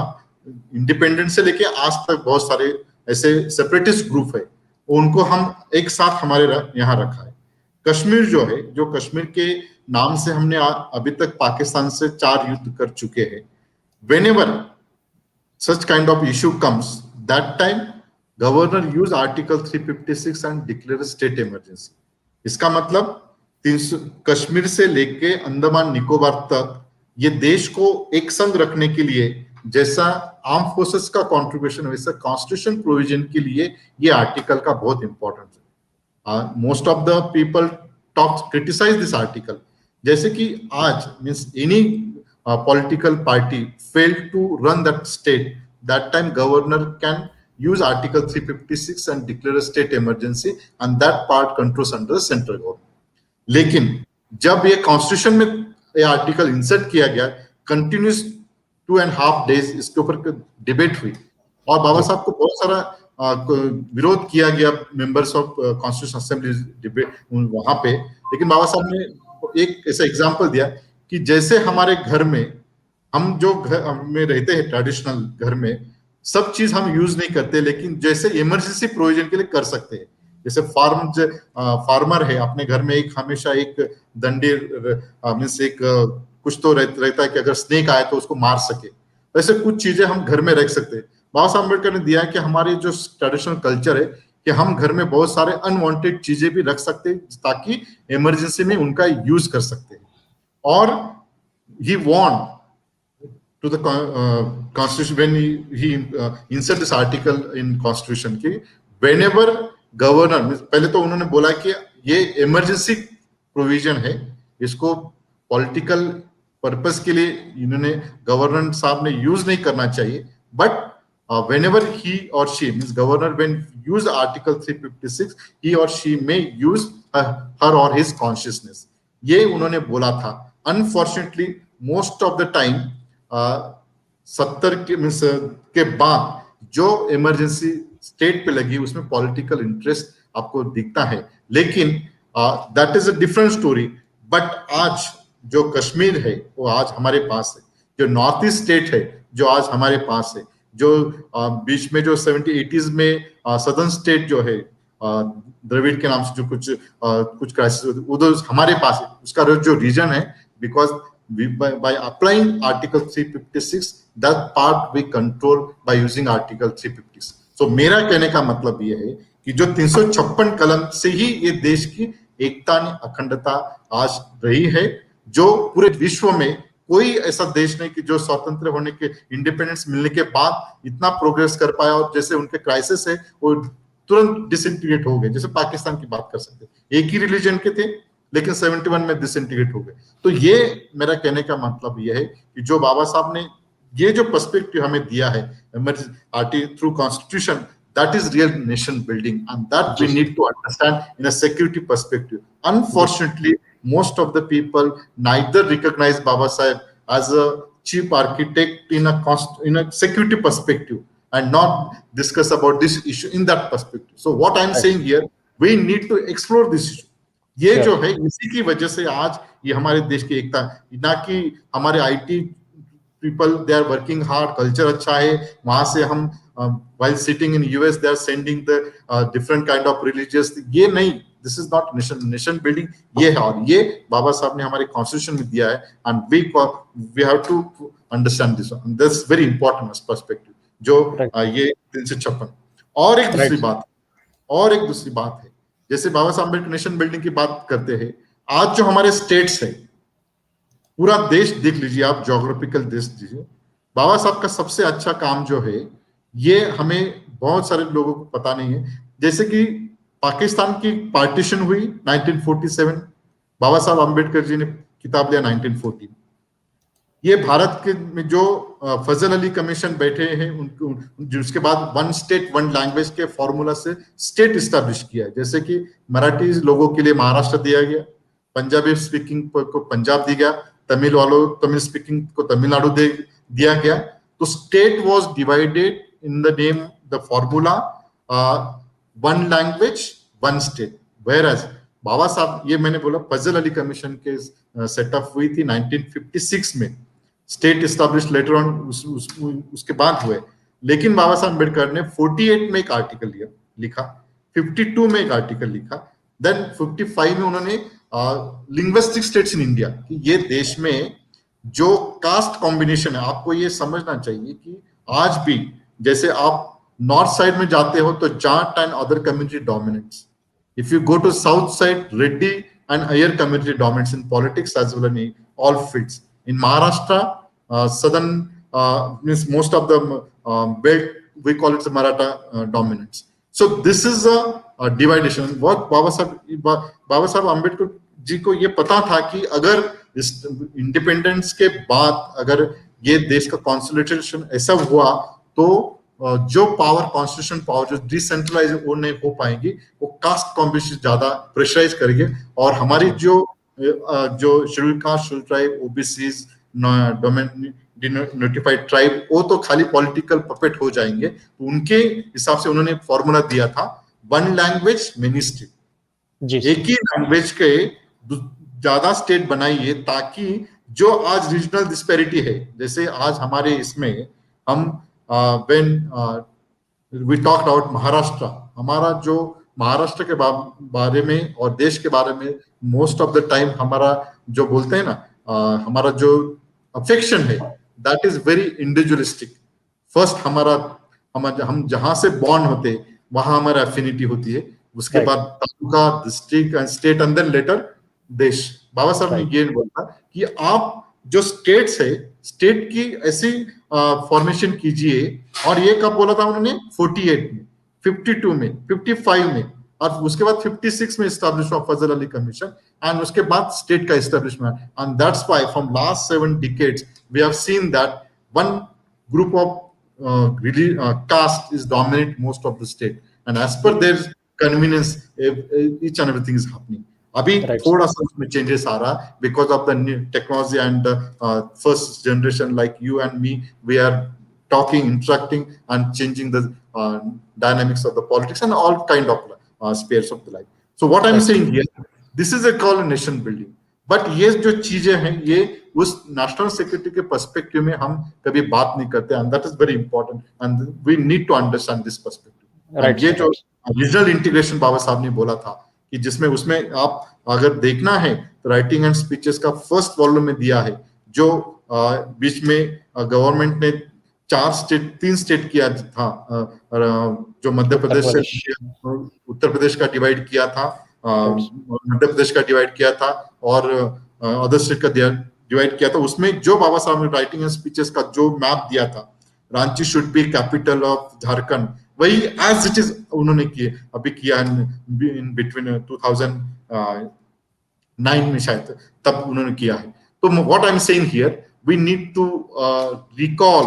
इंडिपेंडेंस से लेके आज तक बहुत सारे ऐसे सेपरेटिस्ट ग्रुप है, उनको हम एक साथ हमारे यहाँ रखा है. कश्मीर जो है, जो कश्मीर के नाम से हमने अभी तक पाकिस्तान से 4 युद्ध कर चुके हैं. Whenever such kind of issue comes, that time governor use article 356 and declare state emergency. इसका मतलब 300 कश्मीर से लेके अंडमान निकोबार तक ये देश को एक संग रखने के लिए जैसा आर्म फोर्सेस का कंट्रीब्यूशन वैसा कॉन्स्टिट्यूशन प्रोविजन के लिए ये आर्टिकल का बहुत इंपॉर्टेंट है। Most of the people talk criticise this article, जैसे कि आज means any political party failed to run that state, that time governor can use article 356 and declare a state emergency and that part controls under the central government. लेकिन जब ये constitution में ये article insert किया गया, continuous 2.5 days इसके ऊपर debate हुई और बाबा साहब को बहुत सारा विरोध किया गया members of constitution assembly debate वहां पे। लेकिन बाबा साहब ने एक ऐसा एग्जांपल दिया कि जैसे हमारे घर में हम जो घर में रहते हैं ट्रेडिशनल घर में सब चीज हम यूज नहीं करते, लेकिन जैसे इमरजेंसी प्रोविजन के लिए कर सकते हैं। जैसे फार्मर है अपने घर में एक हमेशा एक दंडी मीन्स एक कुछ तो रहता है कि अगर स्नेक आए तो उसको मार सके, वैसे कुछ चीजें हम घर में रख सकते हैं। बाबा साहब अम्बेडकर ने दिया है कि हमारी जो ट्रेडिशनल कल्चर है कि हम घर में बहुत सारे अनवांटेड चीजें भी रख सकते हैं ताकि इमरजेंसी में उनका यूज कर सकते हैं। और he won to the constitution when he insert this article in constitution कि whenever governor, पहले तो उन्होंने बोला कि ये इमरजेंसी प्रोविजन है, इसको पॉलिटिकल पर्पस के लिए इन्होंने गवर्नर साहब ने यूज नहीं करना चाहिए, but whenever he or she means governor when use article 356 he or she may use her or his consciousness, ये उन्होंने बोला था। Unfortunately most of the time 70 के बाद जो इमरजेंसी स्टेट पे लगी उसमें पॉलिटिकल इंटरेस्ट आपको दिखता है, लेकिन that is a different story. But आज जो कश्मीर है वो आज हमारे पास है, जो नॉर्थ ईस्ट स्टेट है जो आज हमारे पास है, जो बीच में जो 70-80s में सदर्न स्टेट जो है द्रविड़ के नाम से जो कुछ क्राइसिस उधर हमारे पास है, उसका जो रीजन है because by applying article 356 that part we control by using article 356। so मेरा कहने का मतलब ये है कि जो 356 कलम से ही ये देश की एकता अखंडता आज रही है, जो पूरे विश्व में कोई ऐसा देश नहीं कि जो स्वतंत्र होने के इंडिपेंडेंस मिलने के बाद इतना प्रोग्रेस कर पाया और जैसे उनके क्राइसिस है वो तुरंत डिसइंटीग्रेट हो गए। जैसे पाकिस्तान की बात कर सकते, एक ही रिलीजन के थे लेकिन 71 में डिसइंटीग्रेट हो गए। तो ये मेरा कहने का मतलब ये है कि जो बाबा साहब ने ये जो पर्सपेक्टिव हमें दिया है through constitution, that is real nation building and that we need to understand in a security perspective. Unfortunately most of the people neither recognize Baba Saheb as a chief architect in a security perspective and not discuss about this issue in that perspective. So what I'm saying here, we need to explore this issue. ये जो है इसी की वजह से आज ये हमारे देश की एकता, ना कि हमारे IT people they are working hard, culture अच्छा है, वहां से हम while sitting in US they are sending the different kind of religious, ये नहीं, this is not nation building, ये है। और ये बाबा साहब ने हमारे कॉन्स्टिट्यूशन में दिया है and we have to understand this, that's very important perspective जो ये 356। और एक दूसरी बात है, जैसे बाबा साहब अम्बेडकर नेशन बिल्डिंग की बात करते हैं, आज जो हमारे स्टेट्स है, पूरा देश देख लीजिए आप, ज्योग्राफिकल देश दीजिए, बाबा साहब का सबसे अच्छा काम जो है ये हमें बहुत सारे लोगों को पता नहीं है। जैसे कि पाकिस्तान की पार्टीशन हुई 1947, बाबा साहब अम्बेडकर जी ने किताब लिया 1914। ये भारत के में जो फजल अली कमीशन बैठे हैं उसके बाद वन स्टेट वन लैंग्वेज के फॉर्मूला से स्टेट इस्टेब्लिश किया है। जैसे कि मराठी लोगों के लिए महाराष्ट्र दिया गया, पंजाबी स्पीकिंग को पंजाब दिया गया, तमिल वालों तमिल स्पीकिंग को तमिलनाडु दिया गया। तो state was divided in the name the formula one language one state. Whereas Baba Saheb, ये मैंने बोला फजल अली कमीशन के सेटअप हुई थी 1956 में, स्टेट एस्टैब्लिश लेटर ऑन उसके बाद हुए। लेकिन बाबा साहब अम्बेडकर ने 48 में एक आर्टिकल लिखा, 52 में एक आर्टिकल लिखा, देन 55 में उन्होंने लिंग्विस्टिक स्टेट्स इन इंडिया, कि ये देश में जो कास्ट कॉम्बिनेशन है, आपको ये समझना चाहिए कि आज भी जैसे आप नॉर्थ साइड में जाते हो तो Jat and other community dominates. If you go to south side, Reddy and Iyer community dominates in politics as well in all fields. In Maharashtra, southern means most of the belt, we call it the Maratha dominance. So this is a dividation. What Baba Saheb Ambedkar जी को ये पता था कि अगर इस independence के बाद अगर ये देश का कॉन्सोलिडेशन ऐसा हुआ तो जो पावर कॉन्स्टिट्यूशन पावर जो डिसेंट्रलाइज वो नहीं हो पाएगी, वो कास्ट कॉम्पिटिशन ज्यादा प्रेशराइज करेंगे और हमारी जो schedule caste, schedule tribe, OBCs, notified tribe, वो तो खाली पॉलिटिकल पपेट हो जाएंगे. तो उनके हिसाब से उन्होंने फॉर्मूला दिया था, वन लैंग्वेज मेनी स्टेट. एक ही लैंग्वेज के ज्यादा स्टेट बनाइए ताकि जो आज रीजनल डिस्पैरिटी है, जैसे आज हमारे इसमें हम when we talked about Maharashtra, हमारा जो महाराष्ट्र के बारे में और देश के बारे में मोस्ट ऑफ द टाइम हमारा जो बोलते हैं ना, हमारा जो अफेक्शन है that is very individualistic. First हम जहां से बॉर्न होते वहां हमारा एफिनिटी होती है, उसके बाद taluka, district and state and then later देश. बाबा साहब ने ये बोला कि आप जो स्टेट्स है, स्टेट की ऐसी फॉर्मेशन कीजिए. और ये कब बोला था उन्होंने? 48 में, 52 में, 55 में, और उसके बाद 56 में establish of Fazal Ali commission, and उसके बाद स्टेट का establishment. And that's why from last 7 decades we have seen that one group of caste is dominate most of the state, and as per their convenience each and everything is happening. अभी थोड़ा सा उसमें changes आ रहा है because of the new technology and first generation like you and me, we are talking, interacting and changing the dynamics of the politics and all kind of spheres of the life. So what I'm saying here, this is a call nation building. But ये जो चीजें हैं ये उस national security के perspective में हम कभी बात नहीं करते, and that is very important and we need to understand this perspective. Right. ये जो रीजनल इंटीग्रेशन बाबा साहब ने बोला था कि जिसमें उसमें आप अगर देखना है तो राइटिंग एंड स्पीचेस का फर्स्ट वॉल्यूम में दिया है, जो बीच में गवर्नमेंट ने 3 स्टेट किया था, जो मध्य प्रदेश से उत्तर प्रदेश का डिवाइड किया था, मध्य प्रदेश का डिवाइड किया था और अदर स्टेट का डिवाइड किया था. उसमें जो बाबा साहब ने राइटिंग एंड स्पीचेस का जो मैप दिया था, Ranchi should be capital of Jharkhand, वही एज इट इज उन्होंने अभी किया इन बिटवीन 2009 में शायद तब उन्होंने किया है. तो what I am saying here, we need to recall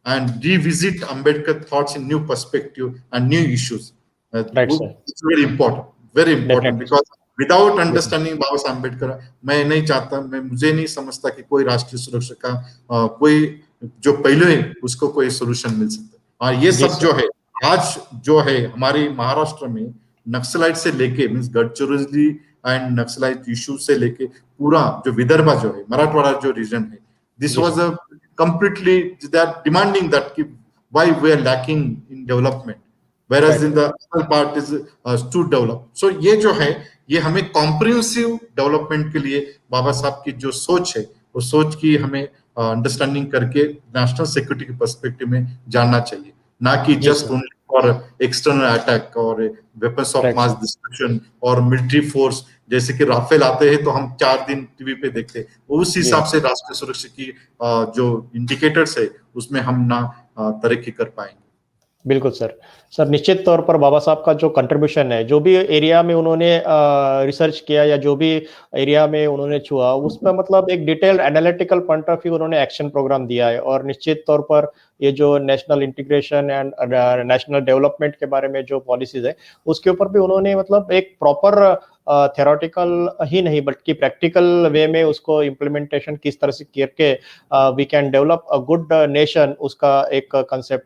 and revisit Ambedkar thoughts in new perspective and new issues. Right, it's very important Definitely. Because without understanding Baba Saheb Ambedkar, मैं नहीं चाहता, मुझे नहीं समझता कि कोई राष्ट्रीय सुरक्षा का कोई जो पहलू है उसको कोई सोल्यूशन मिल सकता है. और ये सब जो है आज जो है हमारे महाराष्ट्र में नक्सलाइट से लेके means Gadchiroli and naxalite issue से लेके पूरा जो विदर्भ जो है, मराठवाड़ा जो रीजन है, this was a completely, they are demanding that why we are lacking in development, whereas in the other part is to develop. So ये जो है ये हमें comprehensive development के लिए बाबा साहब की जो सोच है, वो सोच की हमें अंडरस्टैंडिंग करके नेशनल सिक्योरिटी के पर्सपेक्टिव में जानना चाहिए, ना कि just only for external attack और वेपन्स ऑफ मास डिस्ट्रक्शन और मिलिट्री फोर्स. जैसे कि राफेल आते हैं तो हम 4 दिन टीवी पे देखते हैं, उस हिसाब से राष्ट्रीय सुरक्षा की जो इंडिकेटर्स है उसमें हम ना तरक्की कर पाएंगे. बिल्कुल सर निश्चित तौर पर बाबा साहब का जो कंट्रीब्यूशन है, जो भी एरिया में उन्होंने रिसर्च किया या जो भी एरिया में उन्होंने छुआ, उसमें मतलब एक detailed analytical point of view उन्होंने एक्शन प्रोग्राम दिया है. और निश्चित तौर पर ये जो national integration and national development के बारे में जो पॉलिसीज है उसके ऊपर भी उन्होंने मतलब एक प्रॉपर थ्योरेटिकल ही नहीं बल्कि प्रैक्टिकल वे में उसको इम्प्लीमेंटेशन किस तरह से करके we can develop a good nation, उसका एक कंसेप्ट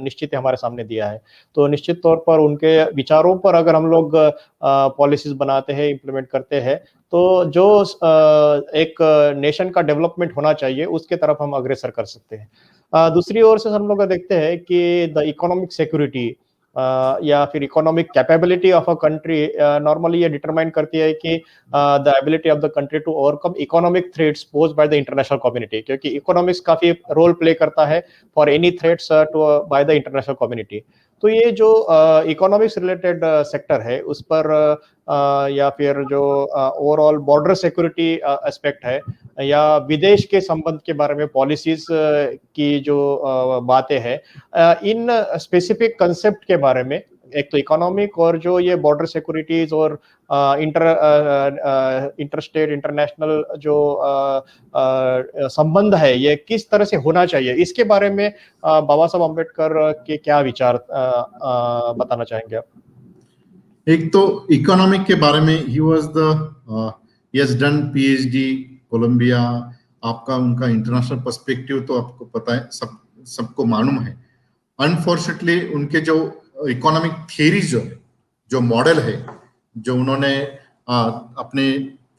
निश्चित हमारे सामने दिया है. तो निश्चित तौर पर उनके विचारों पर अगर हम लोग पॉलिसीज बनाते हैं, इम्प्लीमेंट करते हैं, तो जो एक नेशन का डेवलपमेंट होना चाहिए उसके तरफ हम अग्रसर कर सकते हैं. दूसरी ओर से हम लोग देखते हैं कि द इकोनॉमिक सिक्योरिटी या फिर economic capability of a country normally ये डिटरमाइन करती है कि the ability of the country to overcome economic threats posed by the international community, क्योंकि इकोनॉमिक्स काफी रोल प्ले करता है for any threats to by the international community. तो ये जो इकोनॉमिक्स रिलेटेड सेक्टर है उस पर या फिर जो ओवरऑल बॉर्डर सिक्योरिटी एस्पेक्ट है या विदेश के संबंध के बारे में पॉलिसीज की जो बातें हैं, इन स्पेसिफिक कंसेप्ट के बारे में, एक तो इकोनॉमिक और जो ये बॉर्डर सिक्योरिटीज और इंटरस्टेट इंटरनेशनल जो संबंध है ये किस तरह से होना चाहिए, इसके बारे में बाबा साहब अम्बेडकर के क्या विचार बताना चाहेंगे आप? एक तो इकोनॉमिक के बारे में he has done PhD Columbia. आपका उनका इंटरनेशनल पर्सपेक्टिव तो आपको पता है, सबको मालूम है। अनफॉर्चुनेटली उनके जो इकोनॉमिक थियरी जो मॉडल है, जो उन्होंने अपने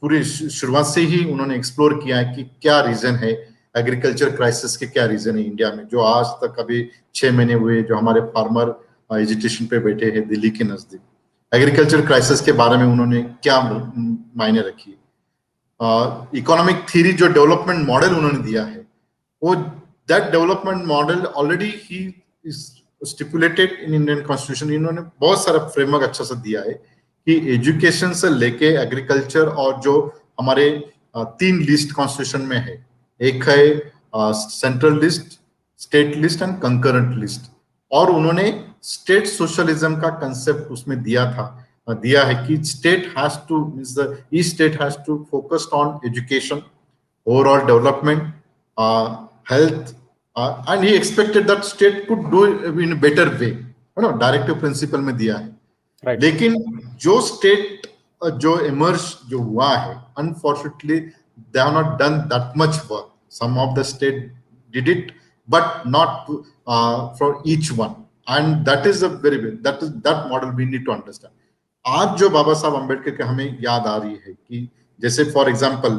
पूरी शुरुआत से ही उन्होंने एक्सप्लोर किया है कि क्या रीजन है एग्रीकल्चर क्राइसिस के, क्या रीजन है इंडिया में, जो आज तक अभी 6 महीने हुए जो हमारे फार्मर एजुटेशन पे बैठे हैं दिल्ली के नजदीक, एग्रीकल्चर क्राइसिस के बारे में उन्होंने क्या मायने रखी। इकोनॉमिक थ्योरी जो डेवलपमेंट मॉडल उन्होंने दिया है, वो that development model already he is stipulated in Indian constitution. इन्होंने बहुत सारा फ्रेमवर्क अच्छा सा दिया है कि एजुकेशन से लेके एग्रीकल्चर, और जो हमारे 3 लिस्ट कॉन्स्टिट्यूशन में है, एक है central list, state list and concurrent list, और उन्होंने स्टेट सोशलिज्म का कंसेप्ट उसमें दिया है कि state has to each state has to focused on education, overall development, health, and he expected that state could do in a better way, directive principle में दिया है। Right. लेकिन जो स्टेट जो इमर्ज जो हुआ है, unfortunately they have not done that much work. Some of the state did it but not for each one, and that is that model we need to understand. आज जो बाबा साहब अम्बेडकर के हमें याद आ रही है कि जैसे फॉर एग्जाम्पल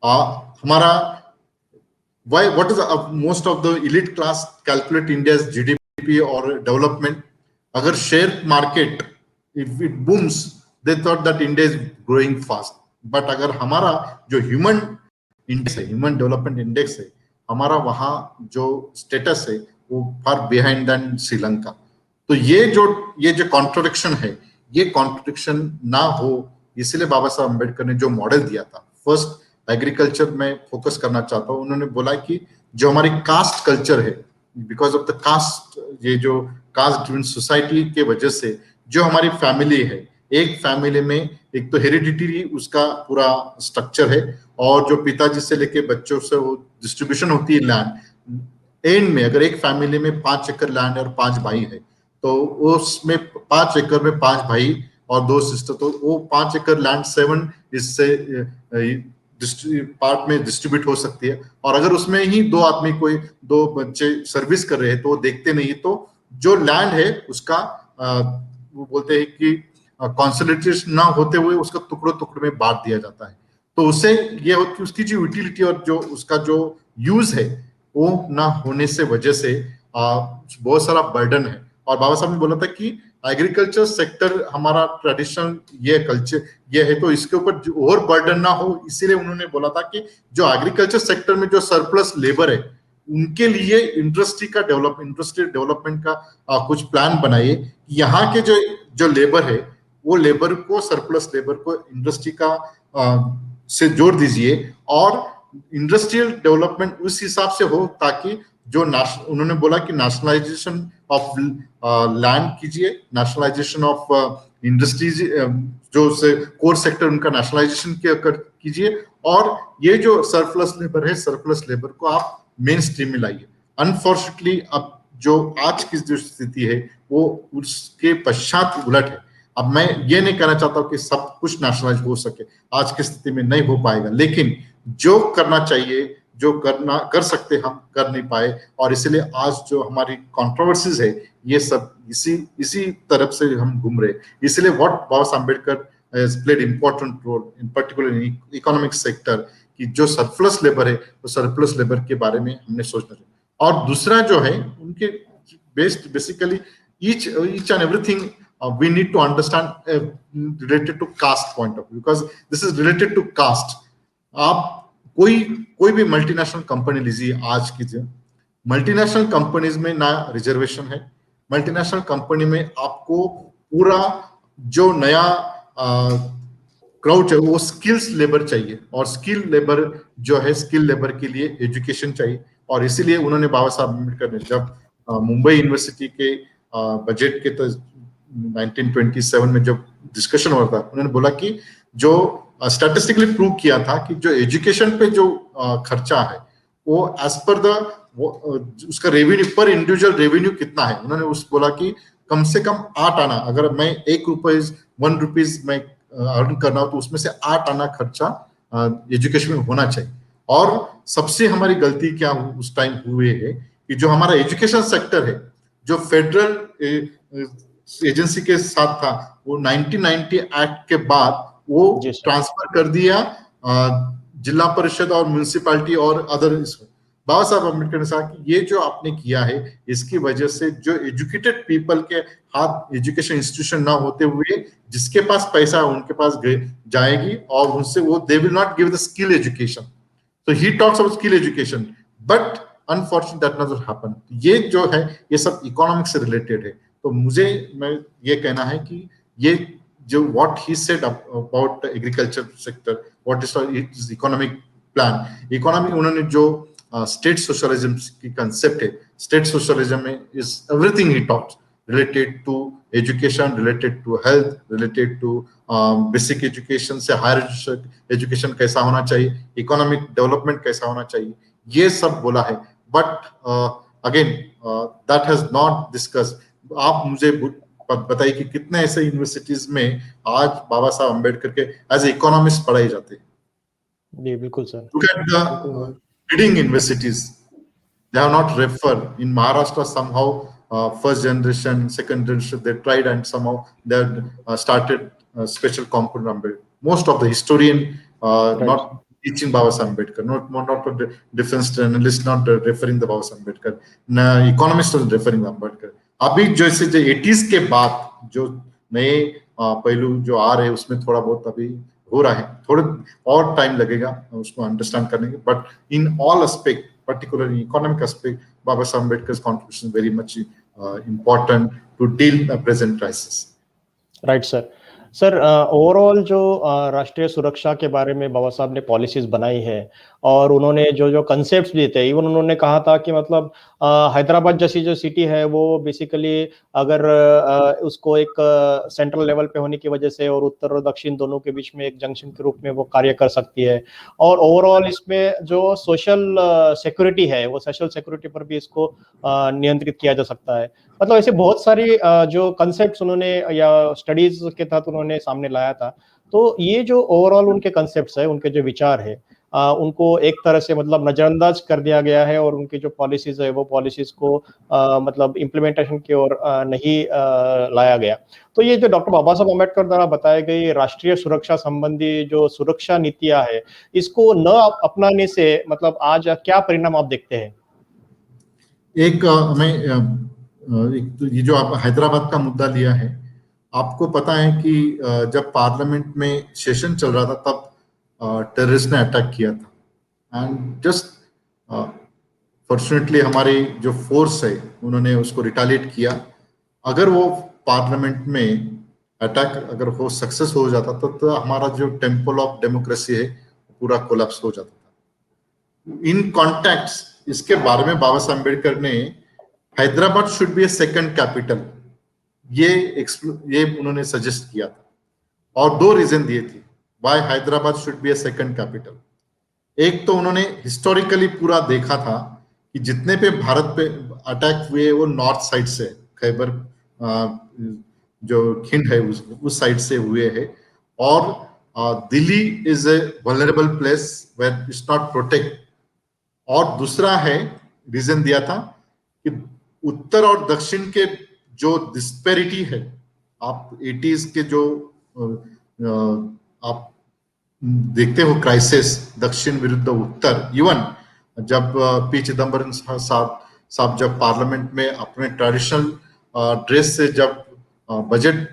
हमारा what is most of the elite class calculate India's GDP or development? अगर share market if it booms, they thought that India is growing fast. But अगर हमारा जो ह्यूमन इंडेक्स है, ह्यूमन डेवलपमेंट इंडेक्स है, हमारा वहाँ जो स्टेटस है वो फार बिहाइंड देन श्रीलंका। तो ये जो कॉन्ट्रडिक्शन है, ये कॉन्ट्रडिक्शन ना हो, इसलिए बाबा साहब अम्बेडकर ने जो मॉडल दिया था, फर्स्ट एग्रीकल्चर में फोकस करना चाहता हूँ। उन्होंने बोला कि जो हमारी कास्ट कल्चर है, बिकॉज ऑफ द कास्ट, ये जो कास्ट ड्रिवन सोसाइटी के वजह से जो हमारी फैमिली है, एक फैमिली में एक तो हेरिडिटरी उसका पूरा स्ट्रक्चर है, और जो पिताजी से लेके बच्चों से वो डिस्ट्रीब्यूशन होती है लैंड। एंड में अगर एक फैमिली में 5 एकड़ लैंड है और 5 भाई है, तो उसमें 5 एकड़ में 5 भाई और 2 सिस्टर, तो वो 5 एकड़ लैंड 7 इससे पार्ट में डिस्ट्रीब्यूट हो सकती है। और अगर उसमें ही 2 आदमी, कोई 2 बच्चे सर्विस कर रहे हैं, तो वो देखते नहीं, तो जो लैंड है उसका वो बोलते हैं कि कंसोलिडेशन ना होते हुए उसका टुकड़ों में बांट दिया जाता है। तो उससे ये हो कि उसकी जो यूटिलिटी और जो उसका जो यूज है वो ना होने से वजह से बहुत सारा बर्डन है। और बाबा साहब ने बोला था कि एग्रीकल्चर सेक्टर हमारा ट्रेडिशनल ये कल्चर ये है, तो इसके ऊपर और बर्डन ना हो, इसीलिए उन्होंने बोला था कि जो एग्रीकल्चर सेक्टर में जो सरप्लस लेबर है उनके लिए इंडस्ट्री डेवलपमेंट का कुछ प्लान बनाइए। यहाँ के जो लेबर है वो लेबर को, सरप्लस लेबर को इंडस्ट्री का से जोड़ दीजिए, और इंडस्ट्रियल डेवलपमेंट उस हिसाब से हो ताकि जो उन्होंने बोला कि नेशनलाइजेशन ऑफ लैंड कीजिए, नेशनलाइजेशन ऑफ इंडस्ट्रीज, जो से कोर सेक्टर उनका नेशनलाइजेशन कीजिए, और ये जो सरप्लस लेबर है, सरप्लस लेबर को आप मेन स्ट्रीम में लाइए। अनफॉर्चुनेटली अब जो आज की जो स्थिति है वो उसके पश्चात उलट है। अब मैं ये नहीं कहना चाहता हूँ कि सब कुछ नेशनलाइज हो सके, आज की स्थिति में नहीं हो पाएगा, लेकिन जो करना चाहिए, जो कर सकते हम कर नहीं पाए, और इसलिए आज जो हमारी कंट्रोवर्सीज है ये सब इसी तरफ से हम घूम रहे। इसलिए what Baba Saheb Ambedkar has played important role in particular in economic sector कि जो सरप्लस लेबर है वो सरप्लस लेबर के बारे में हमने सोचना चाहिए। और दूसरा जो है उनके basically each and everything we need to understand related to caste point of view, because this is related to caste। आप कोई भी मल्टीनेशनल कंपनी लीजिए, आज की जो मल्टीनेशनल कंपनीज में ना रिजर्वेशन है, मल्टीनेशनल कंपनी में आपको पूरा जो नया क्राउड है वो स्किल्स लेबर चाहिए, और स्किल लेबर जो है, स्किल लेबर के लिए एजुकेशन चाहिए। और इसीलिए उन्होंने बाबा साहब अम्बेडकर ने जब मुंबई यूनिवर्सिटी के बजट के तो 1927 में जब डिस्कशन हुआ था, उन्होंने बोला कि जो स्टैटिस्टिकली प्रूव किया था कि जो एजुकेशन पे जो खर्चा है वो एज पर द उसका रेवेन्यू पर इंडिविजुअल रेवेन्यू कितना है, उन्होंने उस बोला कि कम से कम 8 आना, अगर मैं 1 रुपीज मैं अर्न करना हो तो उसमें से 8 आना खर्चा एजुकेशन में होना चाहिए। और सबसे हमारी गलती क्या उस टाइम हुए है कि जो हमारा एजुकेशन सेक्टर है जो फेडरल एजेंसी के साथ था, वो 1990 एक्ट के बाद वो ट्रांसफर कर दिया जिला परिषद और म्युनिसिपैलिटी और अदर। बाबा साहब अम्बेडकर ने कहा कि ये जो आपने किया है इसकी वजह से जो एजुकेटेड पीपल के हाथ एजुकेशन इंस्टीट्यूशन ना होते हुए जिसके पास पैसा है उनके पास जाएगी, और उनसे वो they will not give the skill education. तो he talks about skill education, but unfortunate that not happen. ये जो है ये सब इकोनॉमिक्स से रिलेटेड है। तो मुझे मैं ये कहना है कि ये जो what he said about agriculture sector, what is economic plan, economy उन्होंने जो स्टेट सोशलिज्म की कंसेप्ट है, स्टेट सोशलिज्म में is everything he talks related to education, related to health, related to basic education से हायर एजुकेशन कैसा होना चाहिए, economic development कैसा होना चाहिए, ये सब बोला है। But again that has not discuss. आप मुझे बताइए कि कितने ऐसे यूनिवर्सिटीज में आज बाबा साहब अम्बेडकर के एज ए इकोनॉमिस्ट पढ़ाए जाते हैं। जी बिल्कुल sir. Look at the leading universities. They have not referred in Maharashtra somehow. First generation, second generation, they tried and somehow they have started special component Ambedkar. Most of the historian not teaching Baba Saheb Ambedkar, not the defense journalist not referring the Baba Saheb Ambedkar, economist not referring the Ambedkar. अभी जैसे जो 80s के बाद जो नए पहलू जो आ रहे हैं उसमें थोड़ा बहुत अभी हो रहा है, थोड़ा और टाइम लगेगा उसको अंडरस्टैंड करने के, but in all aspect, particularly economic aspect, Baba Saheb Ambedkar's contribution very much important to deal the present crisis. Right sir. Sir overall जो राष्ट्रीय सुरक्षा के बारे में बाबा साहब ने पॉलिसीज बनाई है और उन्होंने जो जो कंसेप्ट्स दिए थे, इवन उन्होंने कहा था कि मतलब हैदराबाद जैसी जो सिटी है वो बेसिकली अगर उसको एक सेंट्रल लेवल पे होने की वजह से और उत्तर और दक्षिण दोनों के बीच में एक जंक्शन के रूप में वो कार्य कर सकती है, और ओवरऑल इसमें जो सोशल सिक्योरिटी है वो सोशल सिक्योरिटी पर भी इसको नियंत्रित किया जा सकता है। मतलब ऐसे बहुत सारी जो कंसेप्ट्स उन्होंने या स्टडीज के तहत उन्होंने सामने लाया था। तो ये जो ओवरऑल उनके कंसेप्ट्स है, उनके जो विचार है, उनको एक तरह से मतलब नजरअंदाज कर दिया गया है और उनकी जो पॉलिसीज है वो पॉलिसीज को मतलब इम्प्लीमेंटेशन की ओर नहीं लाया गया। तो ये जो डॉक्टर बाबा साहब अम्बेडकर द्वारा बताई गई राष्ट्रीय सुरक्षा संबंधी जो सुरक्षा नीतियां है, इसको न अपनाने से मतलब आज क्या परिणाम आप देखते हैं? एक ये जो आप हैदराबाद का मुद्दा लिया है, आपको पता है कि जब पार्लियामेंट में सेशन चल रहा था तब टेररिस्ट ने अटैक किया था, एंड जस्ट फॉर्चुनेटली हमारी जो फोर्स है उन्होंने उसको रिटालिएट किया। अगर वो पार्लियामेंट में अटैक अगर हो सक्सेस हो जाता तो हमारा जो टेम्पल ऑफ डेमोक्रेसी है पूरा कोलैप्स हो जाता था। इन कॉन्टेक्स्ट इसके बारे में बाबा साहब अम्बेडकर ने Hyderabad should B A second capital ये उन्होंने सजेस्ट किया था, और 2 रीजन दिए थे why Hyderabad should B A second capital. एक तो उन्होंने हिस्टोरिकली पूरा देखा था कि जितने पे भारत पे अटैक हुए वो नॉर्थ साइड से, खैबर जो खिंड है उस साइड से हुए हैं, और Delhi is a vulnerable place where it's not protect. और दूसरा है रीजन दिया था कि उत्तर और दक्षिण के जो डिस्पेरिटी है, आप 80s के जो आप देखते हो क्राइसिस दक्षिण विरुद्ध उत्तर, इवन जब पी चिदम्बरम साहब जब पार्लियामेंट में अपने ट्रेडिशनल ड्रेस से जब बजट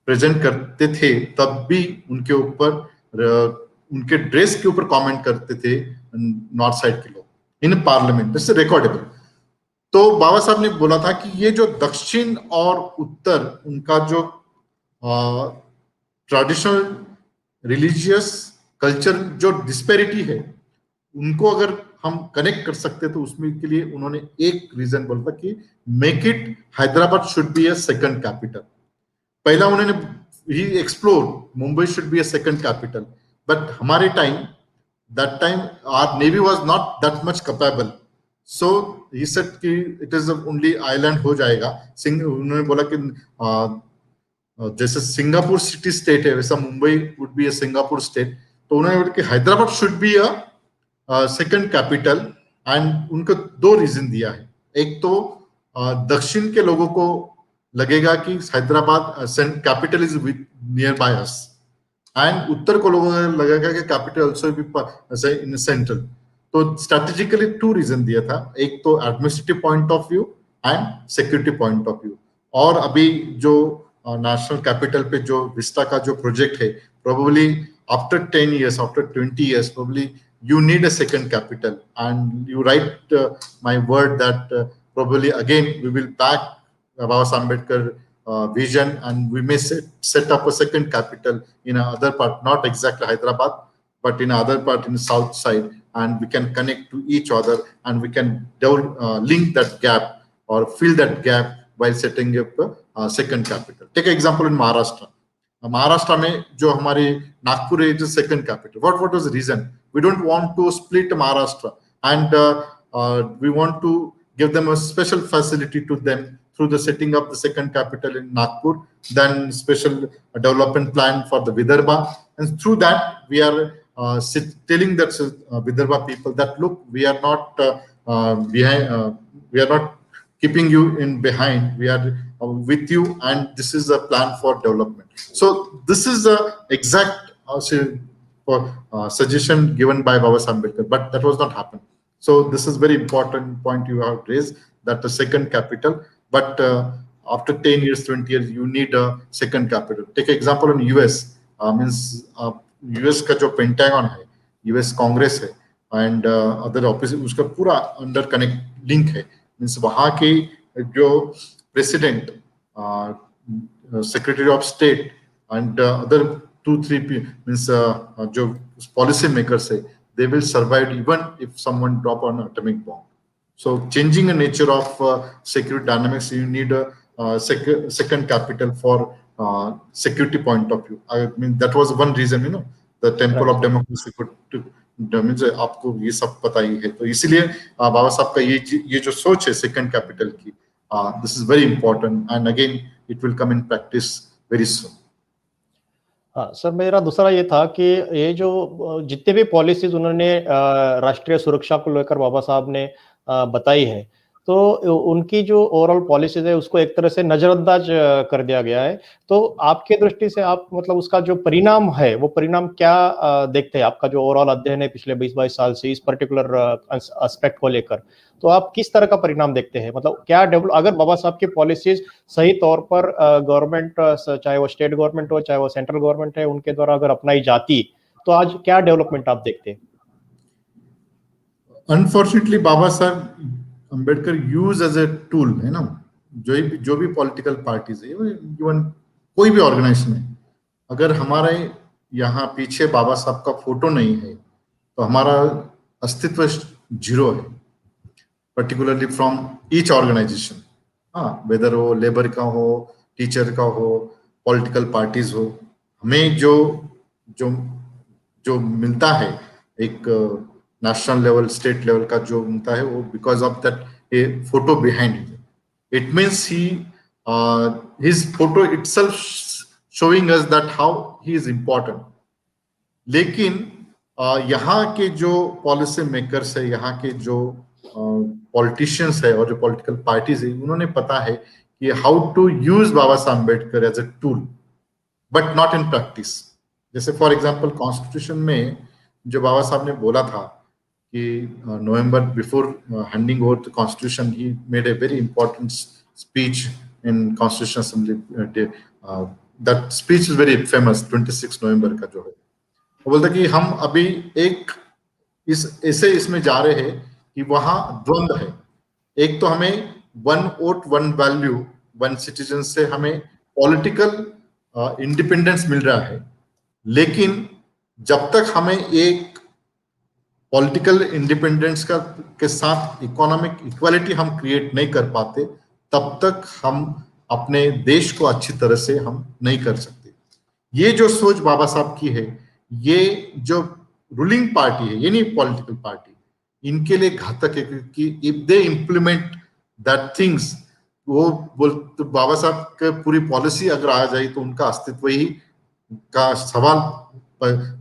प्रेजेंट करते थे तब भी उनके ऊपर उनके ड्रेस के ऊपर कमेंट करते थे नॉर्थ साइड के लोग in parliament, this is recordable. तो बाबा साहब ने बोला था कि ये जो दक्षिण और उत्तर उनका जो ट्रेडिशनल रिलीजियस कल्चर जो डिस्पेरिटी है उनको अगर हम कनेक्ट कर सकते तो उसमें के लिए उन्होंने एक रीजन बोला था कि make it Hyderabad should be a second capital. पहला उन्होंने ही explore Mumbai should be a second capital, but हमारे time that time our navy was not that much capable, so he said कि इट इज ओनली आइलैंड हो जाएगा। उन्होंने बोला कि जैसे सिंगापुर सिटी स्टेट है वैसा Mumbai would be a Singapore state. तो उन्होंने बोला कि Hyderabad should be a second capital, and उनको दो रीजन दिया है। एक तो दक्षिण के लोगों को लगेगा कि Hyderabad capital is nearby us, and उत्तर को लोगों को लगेगा कि capital also be in central. तो स्ट्रेटेजिकली टू रीजन दिया था, एक तो administrative point of view and security point of view. और अभी जो नेशनल कैपिटल पे जो विस्टा का जो प्रोजेक्ट है, probably after 10 years, after 20 years, probably you need a second capital, and you write my word that probably again we will back Baba Ambedkar vision, and we may set up a second capital in another part, not exactly Hyderabad, but in other part in the south side, and we can connect to each other, and we can link that gap or fill that gap while setting up a second capital. Take an example in Maharashtra. Maharashtra में जो हमारे Nagpur is the second capital. What was the reason? We don't want to split Maharashtra, and we want to give them a special facility to them through the setting up the second capital in Nagpur, then special development plan for the Vidarbha, and through that we are telling that Vidarbha people that look, we are not behind, we are not keeping you in behind, we are with you, and this is a plan for development. So this is the exact suggestion given by Baba Ambedkar, but that was not happen. So this is very important point you have raised, that the second capital, but after 10 years 20 years you need a second capital. Take example in US, means US का जो pentagon है, US Congress है, and other office उसका पूरा under connect link है। Means वहाँ के जो president, secretary of state and other 2-3 means जो पॉलिसी मेकर्स है, they will survive even if someone drop an atomic bomb. So changing the nature of security dynamics, you need a second capital for security point of view. I mean that was one reason, the temple of democracy could means आपको ये सब पता ही है। तो इसीलिए बाबा साहब का ये जो सोच है सेकंड कैपिटल की, this is very important, and again it will come in practice very soon. हाँ सर, मेरा दूसरा ये था कि ये जो जितने भी पॉलिसीज उन्होंने राष्ट्रीय सुरक्षा को लेकर बाबा साहब ने बताई है, तो उनकी जो ओवरऑल पॉलिसीज है उसको एक तरह से नजरअंदाज कर दिया गया है। तो आपके दृष्टि से आप मतलब उसका जो परिणाम है वो परिणाम क्या देखते हैं? आपका जो ओवरऑल अध्ययन है पिछले 20-22 साल से इस पर्टिकुलर एस्पेक्ट को लेकर, तो आप किस तरह का परिणाम देखते हैं? मतलब क्या डेवलप, अगर बाबा साहब की पॉलिसीज सही तौर पर गवर्नमेंट, चाहे वो स्टेट गवर्नमेंट हो चाहे वो सेंट्रल गवर्नमेंट है, उनके द्वारा अगर अपनाई जाती तो आज क्या डेवलपमेंट आप देखते हैं? Unfortunately Baba Saheb Ambedkar use as a tool है ना, जो भी पॉलिटिकल पार्टीज है, इवन कोई भी ऑर्गेनाइजेशन है, अगर हमारे यहाँ पीछे बाबा साहब का फोटो नहीं है तो हमारा अस्तित्व जीरो है, पर्टिकुलरली फ्रॉम ईच ऑर्गेनाइजेशन। हाँ, वेदर हो लेबर का हो, टीचर का हो, पॉलिटिकल पार्टीज हो, हमें जो जो जो मिलता है एक नेशनल लेवल स्टेट लेवल का जो मिलता है, वो because of that A photo behind it means he his photo itself showing us that how he is important. लेकिन यहाँ के जो पॉलिसी मेकर्स है, यहाँ के जो पॉलिटिशियंस है और जो पॉलिटिकल पार्टीज है, उन्होंने पता है कि how to use Baba Saheb Ambedkar as a tool, but not in practice. जैसे फॉर एग्जांपल कॉन्स्टिट्यूशन में जो बाबा साहब ने बोला था कि November before handing over the constitution, he made a very important speech in constitution assembly. That speech is very famous, 26 November का जो है। वो बोलता कि हम अभी एक इसमें जा रहे हैं कि वहां द्वंद्व है, एक तो हमें 1 वोट 1 वैल्यू 1 सिटीजन से हमें पॉलिटिकल इंडिपेंडेंस मिल रहा है, लेकिन जब तक हमें एक पॉलिटिकल इंडिपेंडेंस के साथ इकोनॉमिक इक्वालिटी हम क्रिएट नहीं कर पाते, तब तक हम अपने देश को अच्छी तरह से हम नहीं कर सकते। ये जो सोच बाबा साहब की है, ये जो रूलिंग पार्टी है, ये नहीं पॉलिटिकल पार्टी, इनके लिए घातक है, क्योंकि if they implement that things, वो तो बाबा साहब की पूरी पॉलिसी अगर आ जाए तो उनका अस्तित्व ही का सवाल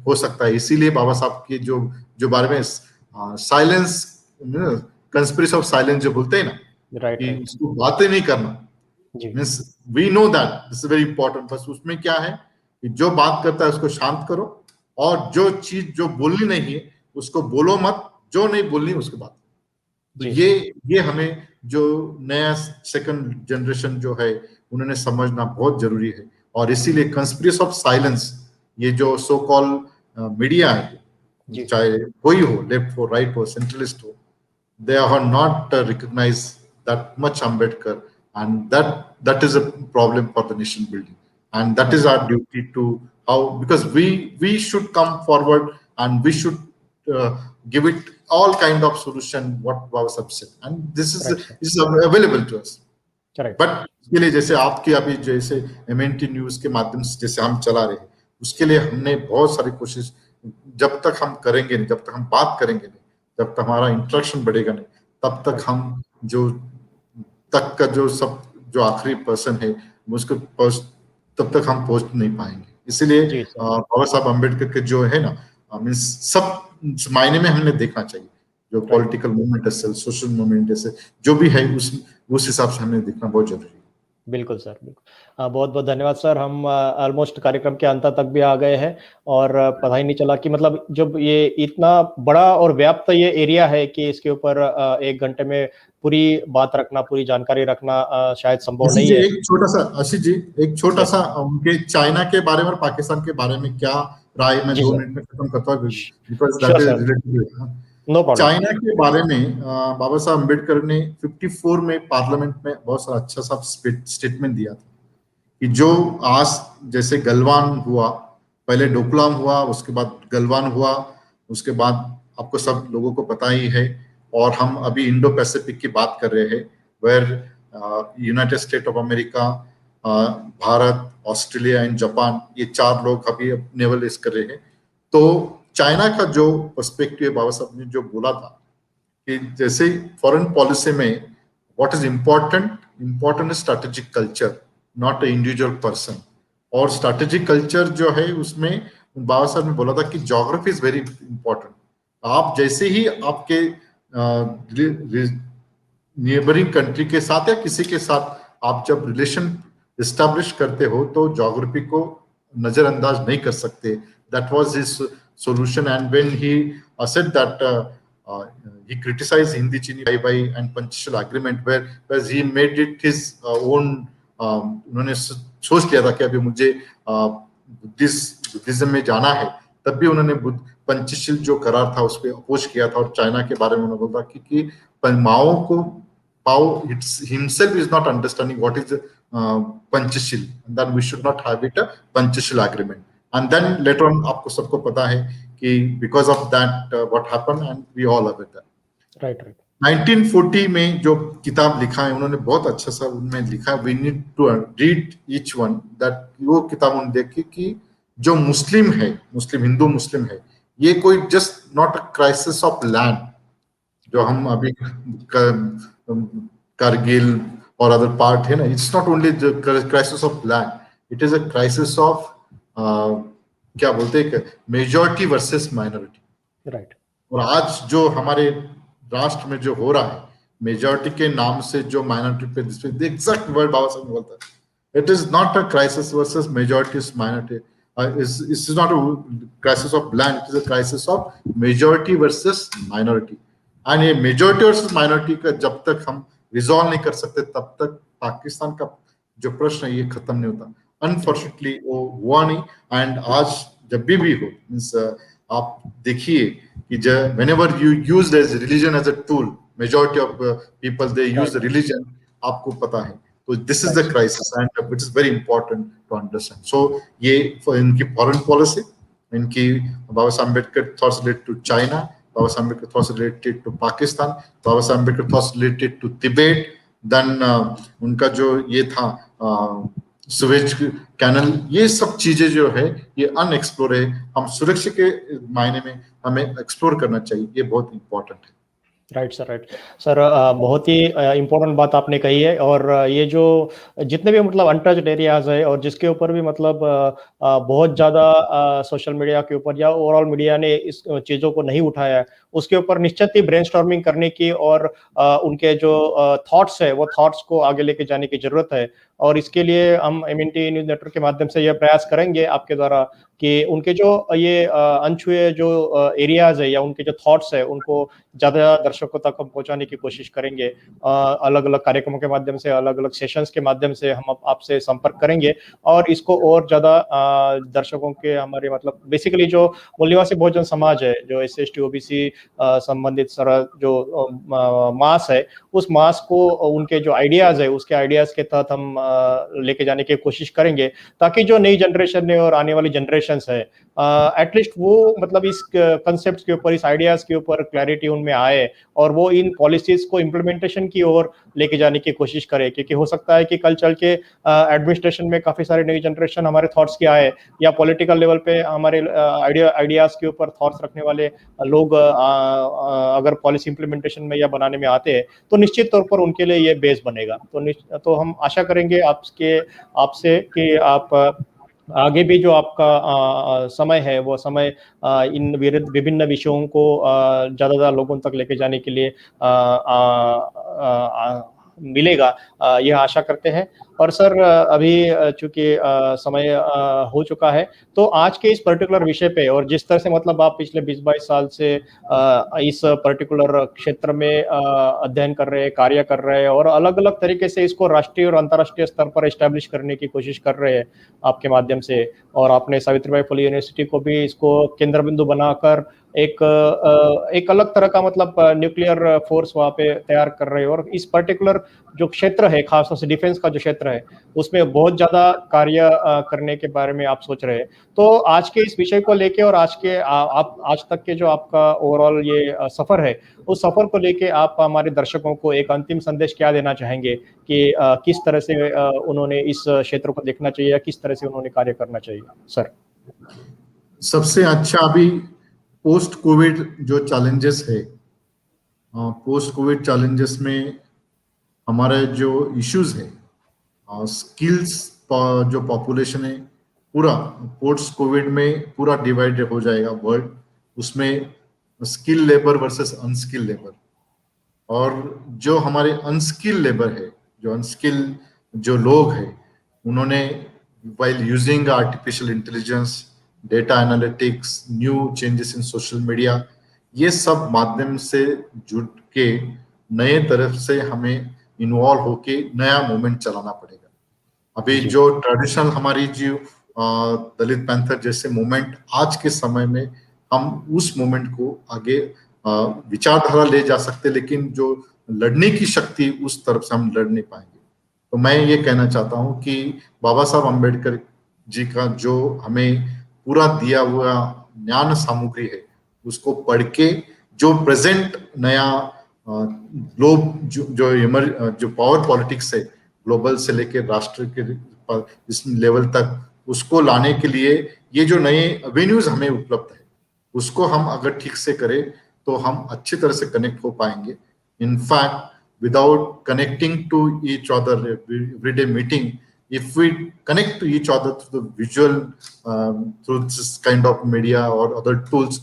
हो सकता है। इसीलिए बाबा साहब के जो बारे में साइलेंस, कंस्पिरेसी ऑफ साइलेंस जो बोलते हैं ना, राइट कि राइट इसको बातें नहीं करना, जी means we know that this is very important. बस उसमें क्या है कि जो बात करता है उसको शांत करो, और जो चीज जो बोलनी नहीं है उसको बोलो मत, जो नहीं बोलनी उसको बात। तो जी ये हमें जो नया सेकंड जनरेशन जो है उन्होंने समझना बहुत जरूरी है। और इसीलिए कंस्पिरेसी ऑफ साइलेंस, ये जो सो कॉल मीडिया है, जी चाहे कोई हो, लेफ्ट हो, राइट हो, सेंट्रलिस्ट हो, they are not recognized that much Ambedkar, and that is a problem for the nation building, and that is right our duty to how, because we should come forward and we should give it all kind of solution what Baba Sahib said, and right sir this is available to us। Correct but इसके लिए जैसे आपके अभी जैसे MNT news के माध्यम से जैसे हम चला रहे हैं, उसके लिए हमने बहुत सारी कोशिश, जब तक हम करेंगे नहीं, जब तक हम बात करेंगे नहीं, जब तक हमारा इंटरेक्शन बढ़ेगा नहीं, तब तक राइट हम जो तक का जो आखिरी पर्सन है उसको तब तक हम पहुंच नहीं पाएंगे। इसीलिए जी सर बाबा साहब अम्बेडकर के जो है ना, मीन्स सब मायने में हमने देखना चाहिए, जो राइट पॉलिटिकल मूवमेंट है, सोशल मूवमेंट है, जो भी है उस हिसाब से हमें देखना बहुत जरूरी है। बिल्कुल सर, बिल्कुल। बहुत-बहुत धन्यवाद सर। हम ऑलमोस्ट कार्यक्रम के अंत तक भी आ गए हैं और पता ही नहीं चला कि मतलब जब ये इतना बड़ा और व्याप्त ये एरिया है कि इसके ऊपर 1 घंटे में पूरी बात रखना, पूरी जानकारी रखना शायद संभव आशीष नहीं जी, है। एक छोटा सा, आशीष जी एक छोटा यस सा सर। उनके चाइना के बारे में और पाकिस्तान के बारे में क्या राय, मैं जी 2 सर। मिनट में खत्म करता हूँ, because sure that is sir, related. No problem. China के बारे में बाबा साहब अम्बेडकर ने 54 में पार्लियामेंट में बहुत सारा अच्छा सा स्टेटमेंट दिया था कि जो आज जैसे गलवान हुआ, पहले डोकलाम हुआ, उसके बाद गलवान हुआ, उसके बाद आपको सब लोगों को पता ही है, और हम अभी इंडो पैसिफिक की बात कर रहे हैं, where United State of America, Bharat, Australia and Japan, ये 4 लोग अभी नेवल रेस कर रहे हैं। तो चाइना का जो पर्सपेक्टिव बाबा साहब ने जो बोला था कि जैसे फॉरेन पॉलिसी में what is important strategic culture, not a individual person. और स्ट्रेटेजिक कल्चर जो है उसमें बाबा साहब ने बोला था कि ज्योग्राफी इज वेरी इंपॉर्टेंट। आप जैसे ही आपके नेबरिंग कंट्री के साथ या किसी के साथ आप जब रिलेशन एस्टेब्लिश करते हो तो ज्योग्राफी को नजरअंदाज नहीं कर सकते। That was his solution, and when he said that he criticized Hindi Chini Bhai and Panchashila agreement where he made it his own, उन्होंने सोच लिया था कि अभी मुझे बुद्धिज्म में जाना है, तब भी उन्होंने पंचशील जो करार था उस पर अपोज किया था। और चाइना के बारे में उन्होंने बोला कि Mao himself is not understanding what is Panchashil, and that we should not have it a Panchashil agreement. And then later on आपको सबको पता है कि because of that what happened, and we all aware that. Right right 1940 में जो किताब लिखा है उन्होंने बहुत अच्छा सा उनमें लिखा है, we need to read each one, that वो किताब उन्होंने देखी कि जो मुस्लिम है, मुस्लिम हिंदू मुस्लिम है, ये कोई just not a crisis of land, जो हम अभी कारगिल और अदर पार्ट है ना, it's not only crisis of land, it is a crisis of क्या बोलते हैं, मेजॉरिटी वर्सेस माइनॉरिटी। राइट और आज जो हमारे राष्ट्र में जो हो रहा है, मेजॉरिटी के नाम से जो माइनॉरिटी पे, द एग्जैक्ट वर्ड बाबा साहब बोलता है, it is not a crisis versus majority minority, this is not a crisis of land, it is a crisis of majority versus minority। and ये majority versus minority का जब तक हम resolve नहीं कर सकते तब तक पाकिस्तान का जो प्रश्न है ये खत्म नहीं होता। अनफॉर्चुनेटली वो हुआ नहीं। एंड आज जब भी हो, मीन्स आप देखिए कि whenever you use as religion as a tool majority of people they use Right. religion, आपको पता है. So this is Right, the sir. crisis, and which is very important to understand. So ये इनकी foreign policy, इनकी बाबा Saheb Ambedkar thoughts related to China, Baba Saheb Ambedkar thoughts related to Pakistan, Baba Saheb Ambedkar thoughts related to Tibet, then उनका जो ये था sewage canal, ये सब चीजें जो है ये अनएक्सप्लोर है. हम सुरक्षा के मायने में हमें एक्सप्लोर करना चाहिए, ये बहुत इंपॉर्टेंट है. राइट सर, राइट सर, बहुत ही इम्पोर्टेंट बात आपने कही है. और ये जो जितने भी मतलब अनटच्ड एरियाज है और जिसके ऊपर भी मतलब बहुत ज़्यादा सोशल मीडिया के ऊपर या ओवरऑल मीडिया ने इस चीज़ों को नहीं उठाया है, उसके ऊपर निश्चित ही ब्रेनस्टॉर्मिंग करने की और उनके जो थॉट्स है वो थॉट्स को आगे लेके जाने की ज़रूरत है. और इसके लिए हम एमएनटी न्यूज़ नेटवर्क के माध्यम से यह प्रयास करेंगे आपके द्वारा कि उनके जो ये अनछुए जो एरियाज है या उनके जो थॉट्स है उनको ज़्यादा दर्शकों तक हम पहुँचाने की कोशिश करेंगे. अलग-अलग कार्यक्रमों के माध्यम से, अलग-अलग सेशंस के माध्यम से हम आपसे संपर्क करेंगे और इसको और ज़्यादा दर्शकों के हमारे मतलब बेसिकली जो मूल निवासी बहुजन समाज है, जो एससी, ओबीसी संबंधित सारा जो मास है, उस मास को उनके जो आइडियाज़ है, उसके आइडियाज़ के तहत हम लेके जाने की कोशिश करेंगे, ताकि जो नई जनरेशन है और आने वाली जनरेशंस है, एटलीस्ट वो मतलब इस कंसेप्ट के ऊपर, इस आइडियाज़ के ऊपर क्लैरिटी उनमें आए और वो इन पॉलिसीज को इम्प्लीमेंटेशन की ओर लेके जाने की कोशिश करे. क्योंकि हो सकता है कि कल चल के एडमिनिस्ट्रेशन में काफ़ी सारी नई जनरेशन हमारे थॉट्स की आए या पॉलिटिकल लेवल पे हमारे आइडियाज़ के ऊपर थॉट्स रखने वाले लोग अगर पॉलिसी इम्प्लीमेंटेशन में या बनाने में आते हैं, तो निश्चित तौर पर उनके लिए ये बेस बनेगा. तो हम आशा करेंगे आपसे कि आप आगे भी जो आपका समय है वो समय इन विभिन्न विषयों को ज़्यादा लोगों तक लेके जाने के लिए मिलेगा, यह आशा करते हैं. और सर अभी चूंकि समय हो चुका है, तो आज के इस पर्टिकुलर विषय पे और जिस तरह से मतलब आप पिछले 20-22 साल से इस पर्टिकुलर क्षेत्र में अध्ययन कर रहे हैं, कार्य कर रहे हैं और अलग-अलग तरीके से इसको राष्ट्रीय और अंतर्राष्ट्रीय स्तर पर एस्टैब्लिश करने की कोशिश कर रहे हैं आपके माध्यम से. और आपने सावित्रीबाई फुले यूनिवर्सिटी को भी इसको केंद्र बिंदु बनाकर एक अलग तरह का मतलब न्यूक्लियर फोर्स वहाँ पे तैयार कर रहे हो. और इस पर्टिकुलर जो क्षेत्र है, खासतौर से डिफेंस का जो क्षेत्र है, उसमें बहुत ज़्यादा कार्य करने के बारे में आप सोच रहे हैं. तो आज के इस विषय को लेके और आप आज तक के जो आपका ओवरऑल ये सफ़र है, उस सफ़र को लेके आप हमारे दर्शकों को एक अंतिम संदेश क्या देना चाहेंगे कि किस तरह से उन्होंने इस क्षेत्र को देखना चाहिए या किस तरह से उन्होंने कार्य करना चाहिए? सर. सबसे अच्छा अभी पोस्ट कोविड जो चैलेंजेस है, पोस्ट कोविड चैलेंजेस में हमारे जो इश्यूज है, स्किल्स जो पॉपुलेशन है पूरा पोस्ट कोविड में पूरा डिवाइड हो जाएगा वर्ल्ड. उसमें skill labour versus unskilled labour, और जो हमारे अनस्किल लेबर है, जो अनस्किल जो लोग हैं, उन्होंने while using artificial intelligence, data analytics, new changes in social media, ये सब माध्यम से जुड़ के नए तरफ से हमें इन्वॉल्व होके नया मूवमेंट चलाना पड़ेगा. अभी जो ट्रेडिशनल हमारी जो दलित पैंथर जैसे मूवमेंट आज के समय में हम उस मूवमेंट को आगे विचारधारा ले जा सकते, लेकिन जो लड़ने की शक्ति उस तरफ से हम लड़ नहीं पाएंगे. तो मैं ये कहना चाहता हूं कि बाबा साहब अम्बेडकर जी का जो हमें पूरा दिया हुआ ज्ञान सामग्री है, उसको पढ़ के जो प्रेजेंट नया ग्लोब जो पावर पॉलिटिक्स है, ग्लोबल से लेकर राष्ट्र के इस लेवल तक, उसको लाने के लिए ये जो नए एवेन्यूज हमें उपलब्ध है, उसको हम अगर ठीक से करें तो हम अच्छी तरह से कनेक्ट हो पाएंगे. In fact without connecting to each other everyday meeting, if we connect to each other through the visual, through this kind of media or other tools,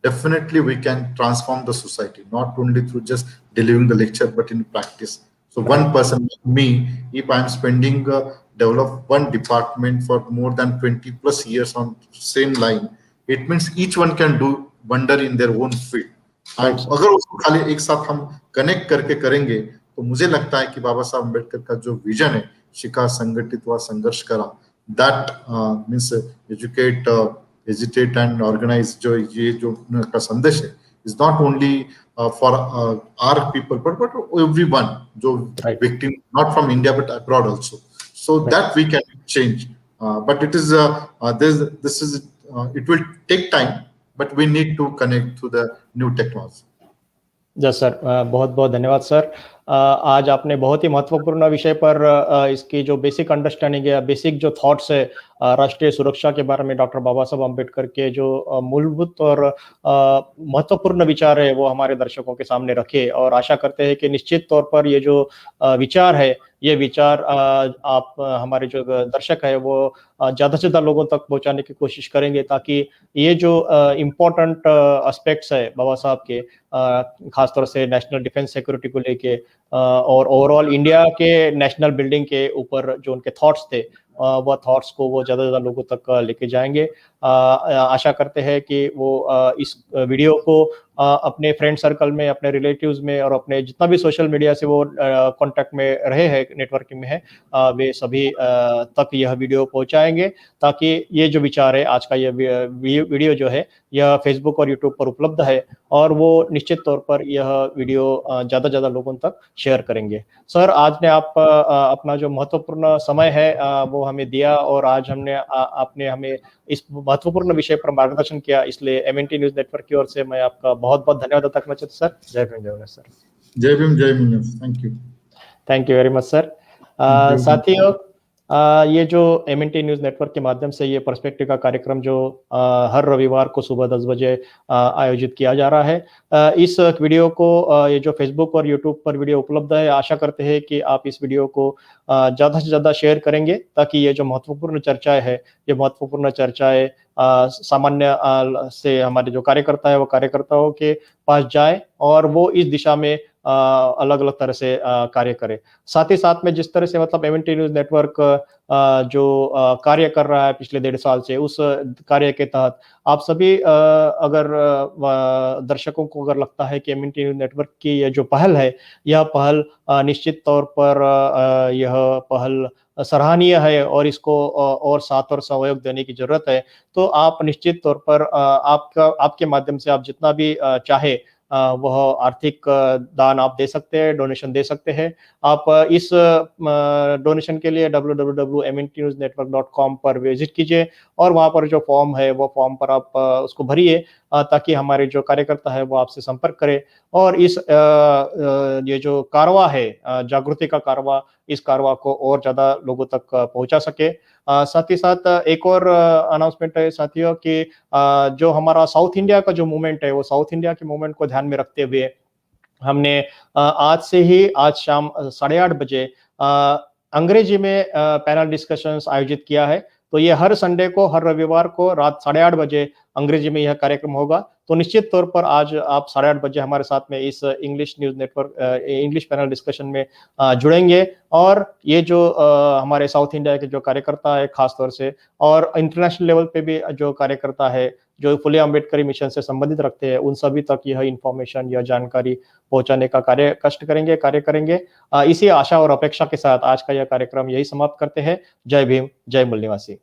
definitely we can transform the society, not only through just delivering the lecture but in practice. So one person like me, if I am spending develop one department for more than 20 plus years on same line, it means each one can do wonder in their own field. अगर उसको खाली एक साथ हम connect करके करेंगे, तो मुझे लगता है कि बाबा साहब अम्बेडकर का जो विजन है, शिखा संगठित व संघर्ष करा, that means educate, agitate and organise, जो ये जो का संदेश है, is not only for our people, but everyone, जो Right. victim not from India but abroad also. So Right. that we can change. But it is this is it will take time, but we need to connect to the new technology. जस sir, बहुत बहुत धन्यवाद sir. आज आपने बहुत ही महत्वपूर्ण विषय पर इसकी जो बेसिक अंडरस्टैंडिंग है, बेसिक जो थॉट्स है राष्ट्रीय सुरक्षा के बारे में डॉक्टर बाबा साहब अम्बेडकर के जो मूलभूत और महत्वपूर्ण विचार है वो हमारे दर्शकों के सामने रखे, और आशा करते हैं कि निश्चित तौर पर ये जो विचार है, ये विचार आप हमारे जो दर्शक है वो ज़्यादा से ज़्यादा लोगों तक पहुंचाने की कोशिश करेंगे, ताकि ये जो इम्पोर्टेंट एस्पेक्ट्स है बाबा साहब के, खासतौर से नेशनल डिफेंस सिक्योरिटी को लेके और ओवरऑल इंडिया के नेशनल बिल्डिंग के ऊपर जो उनके थॉट्स थे, वह थॉट्स को वो ज़्यादा से ज़्यादा लोगों तक लेके जाएंगे। आशा करते हैं कि वो इस वीडियो को अपने फ्रेंड सर्कल में, अपने रिलेटिव्स में और अपने जितना भी सोशल मीडिया से वो कांटेक्ट में रहे हैं, नेटवर्किंग में है, वे सभी तक यह वीडियो पहुंचाएंगे, ताकि ये जो विचार है, आज का ये वीडियो जो है, यह फेसबुक और यूट्यूब पर उपलब्ध है, और वो निश्चित तौर पर यह वीडियो ज़्यादा से ज़्यादा लोगों तक शेयर करेंगे। सर, आज ने आप अपना जो महत्वपूर्ण समय है वो हमें दिया, और आज आपने हमें इस महत्वपूर्ण विषय पर मार्गदर्शन किया, इसलिए एमएनटी न्यूज़ नेटवर्क की ओर से मैं आपका बहुत-बहुत धन्यवाद अदा करना चाहता हूं सर। जय भीम, जय गणेश सर। जय भीम, जय Bhim. Thank you very much sir. साथियों, ये जो एमएनटी न्यूज़ नेटवर्क के माध्यम से ये पर्सपेक्टिव का कार्यक्रम जो हर रविवार को सुबह 10 बजे आयोजित किया जा रहा है, इस वीडियो को ये जो फेसबुक और यूट्यूब पर वीडियो उपलब्ध है, आशा करते हैं कि आप इस वीडियो को ज़्यादा से ज़्यादा शेयर करेंगे, ताकि ये जो महत्वपूर्ण चर्चाएं है, ये महत्वपूर्ण चर्चाएं सामान्य से हमारे जो कार्यकर्ता है वो कार्यकर्ताओं के पास जाए, और वो इस दिशा में अलग-अलग तरह से कार्य करे। साथ ही साथ में जिस तरह से मतलब एमएनटी न्यूज़ नेटवर्क जो कार्य कर रहा है पिछले 1.5 साल से, उस कार्य के तहत आप सभी अगर दर्शकों को अगर लगता है कि एमएनटी न्यूज़ नेटवर्क की ये जो पहल है, यह पहल निश्चित तौर पर यह पहल सराहनीय है, और इसको और साथ और सहयोग देने की ज़रूरत है, तो आप निश्चित तौर पर आपके माध्यम से आप जितना भी चाहे वह आर्थिक दान आप दे सकते हैं, डोनेशन दे सकते हैं। आप इस डोनेशन के लिए www.mntnewsnetwork.com पर विजिट कीजिए, और वहाँ पर जो फॉर्म है, वो फॉर्म पर आप उसको भरिए, ताकि हमारे जो कार्यकर्ता है वो आपसे संपर्क करे, और इस ये जो कारवा है, जागृति का कारवा, इस कारवा को और ज़्यादा लोगों तक पहुँचा सके। साथ ही साथ एक और अनाउंसमेंट है साथियों कि जो हमारा साउथ इंडिया का जो मूवमेंट है, वो साउथ इंडिया के मूवमेंट को ध्यान में रखते हुए हमने आज से ही, आज शाम 8:30 बजे अंग्रेजी में पैनल डिस्कशंस आयोजित किया है। तो ये हर संडे को, हर रविवार को रात 8:30 बजे अंग्रेजी में यह कार्यक्रम होगा। तो निश्चित तौर पर आज आप 8:30 बजे हमारे साथ में इस English news network English panel discussion में जुड़ेंगे, और ये जो हमारे साउथ इंडिया के जो कार्यकर्ता है खास तौर से, और इंटरनेशनल लेवल पे भी जो कार्यकर्ता है, जो फुले अम्बेडकरी मिशन से संबंधित रखते हैं, उन सभी तक यह इन्फॉर्मेशन, यह जानकारी पहुंचाने का कार्य करेंगे। इसी आशा और अपेक्षा के साथ आज का यह कार्यक्रम यही समाप्त करते हैं। जय भीम, जय मूल निवासी।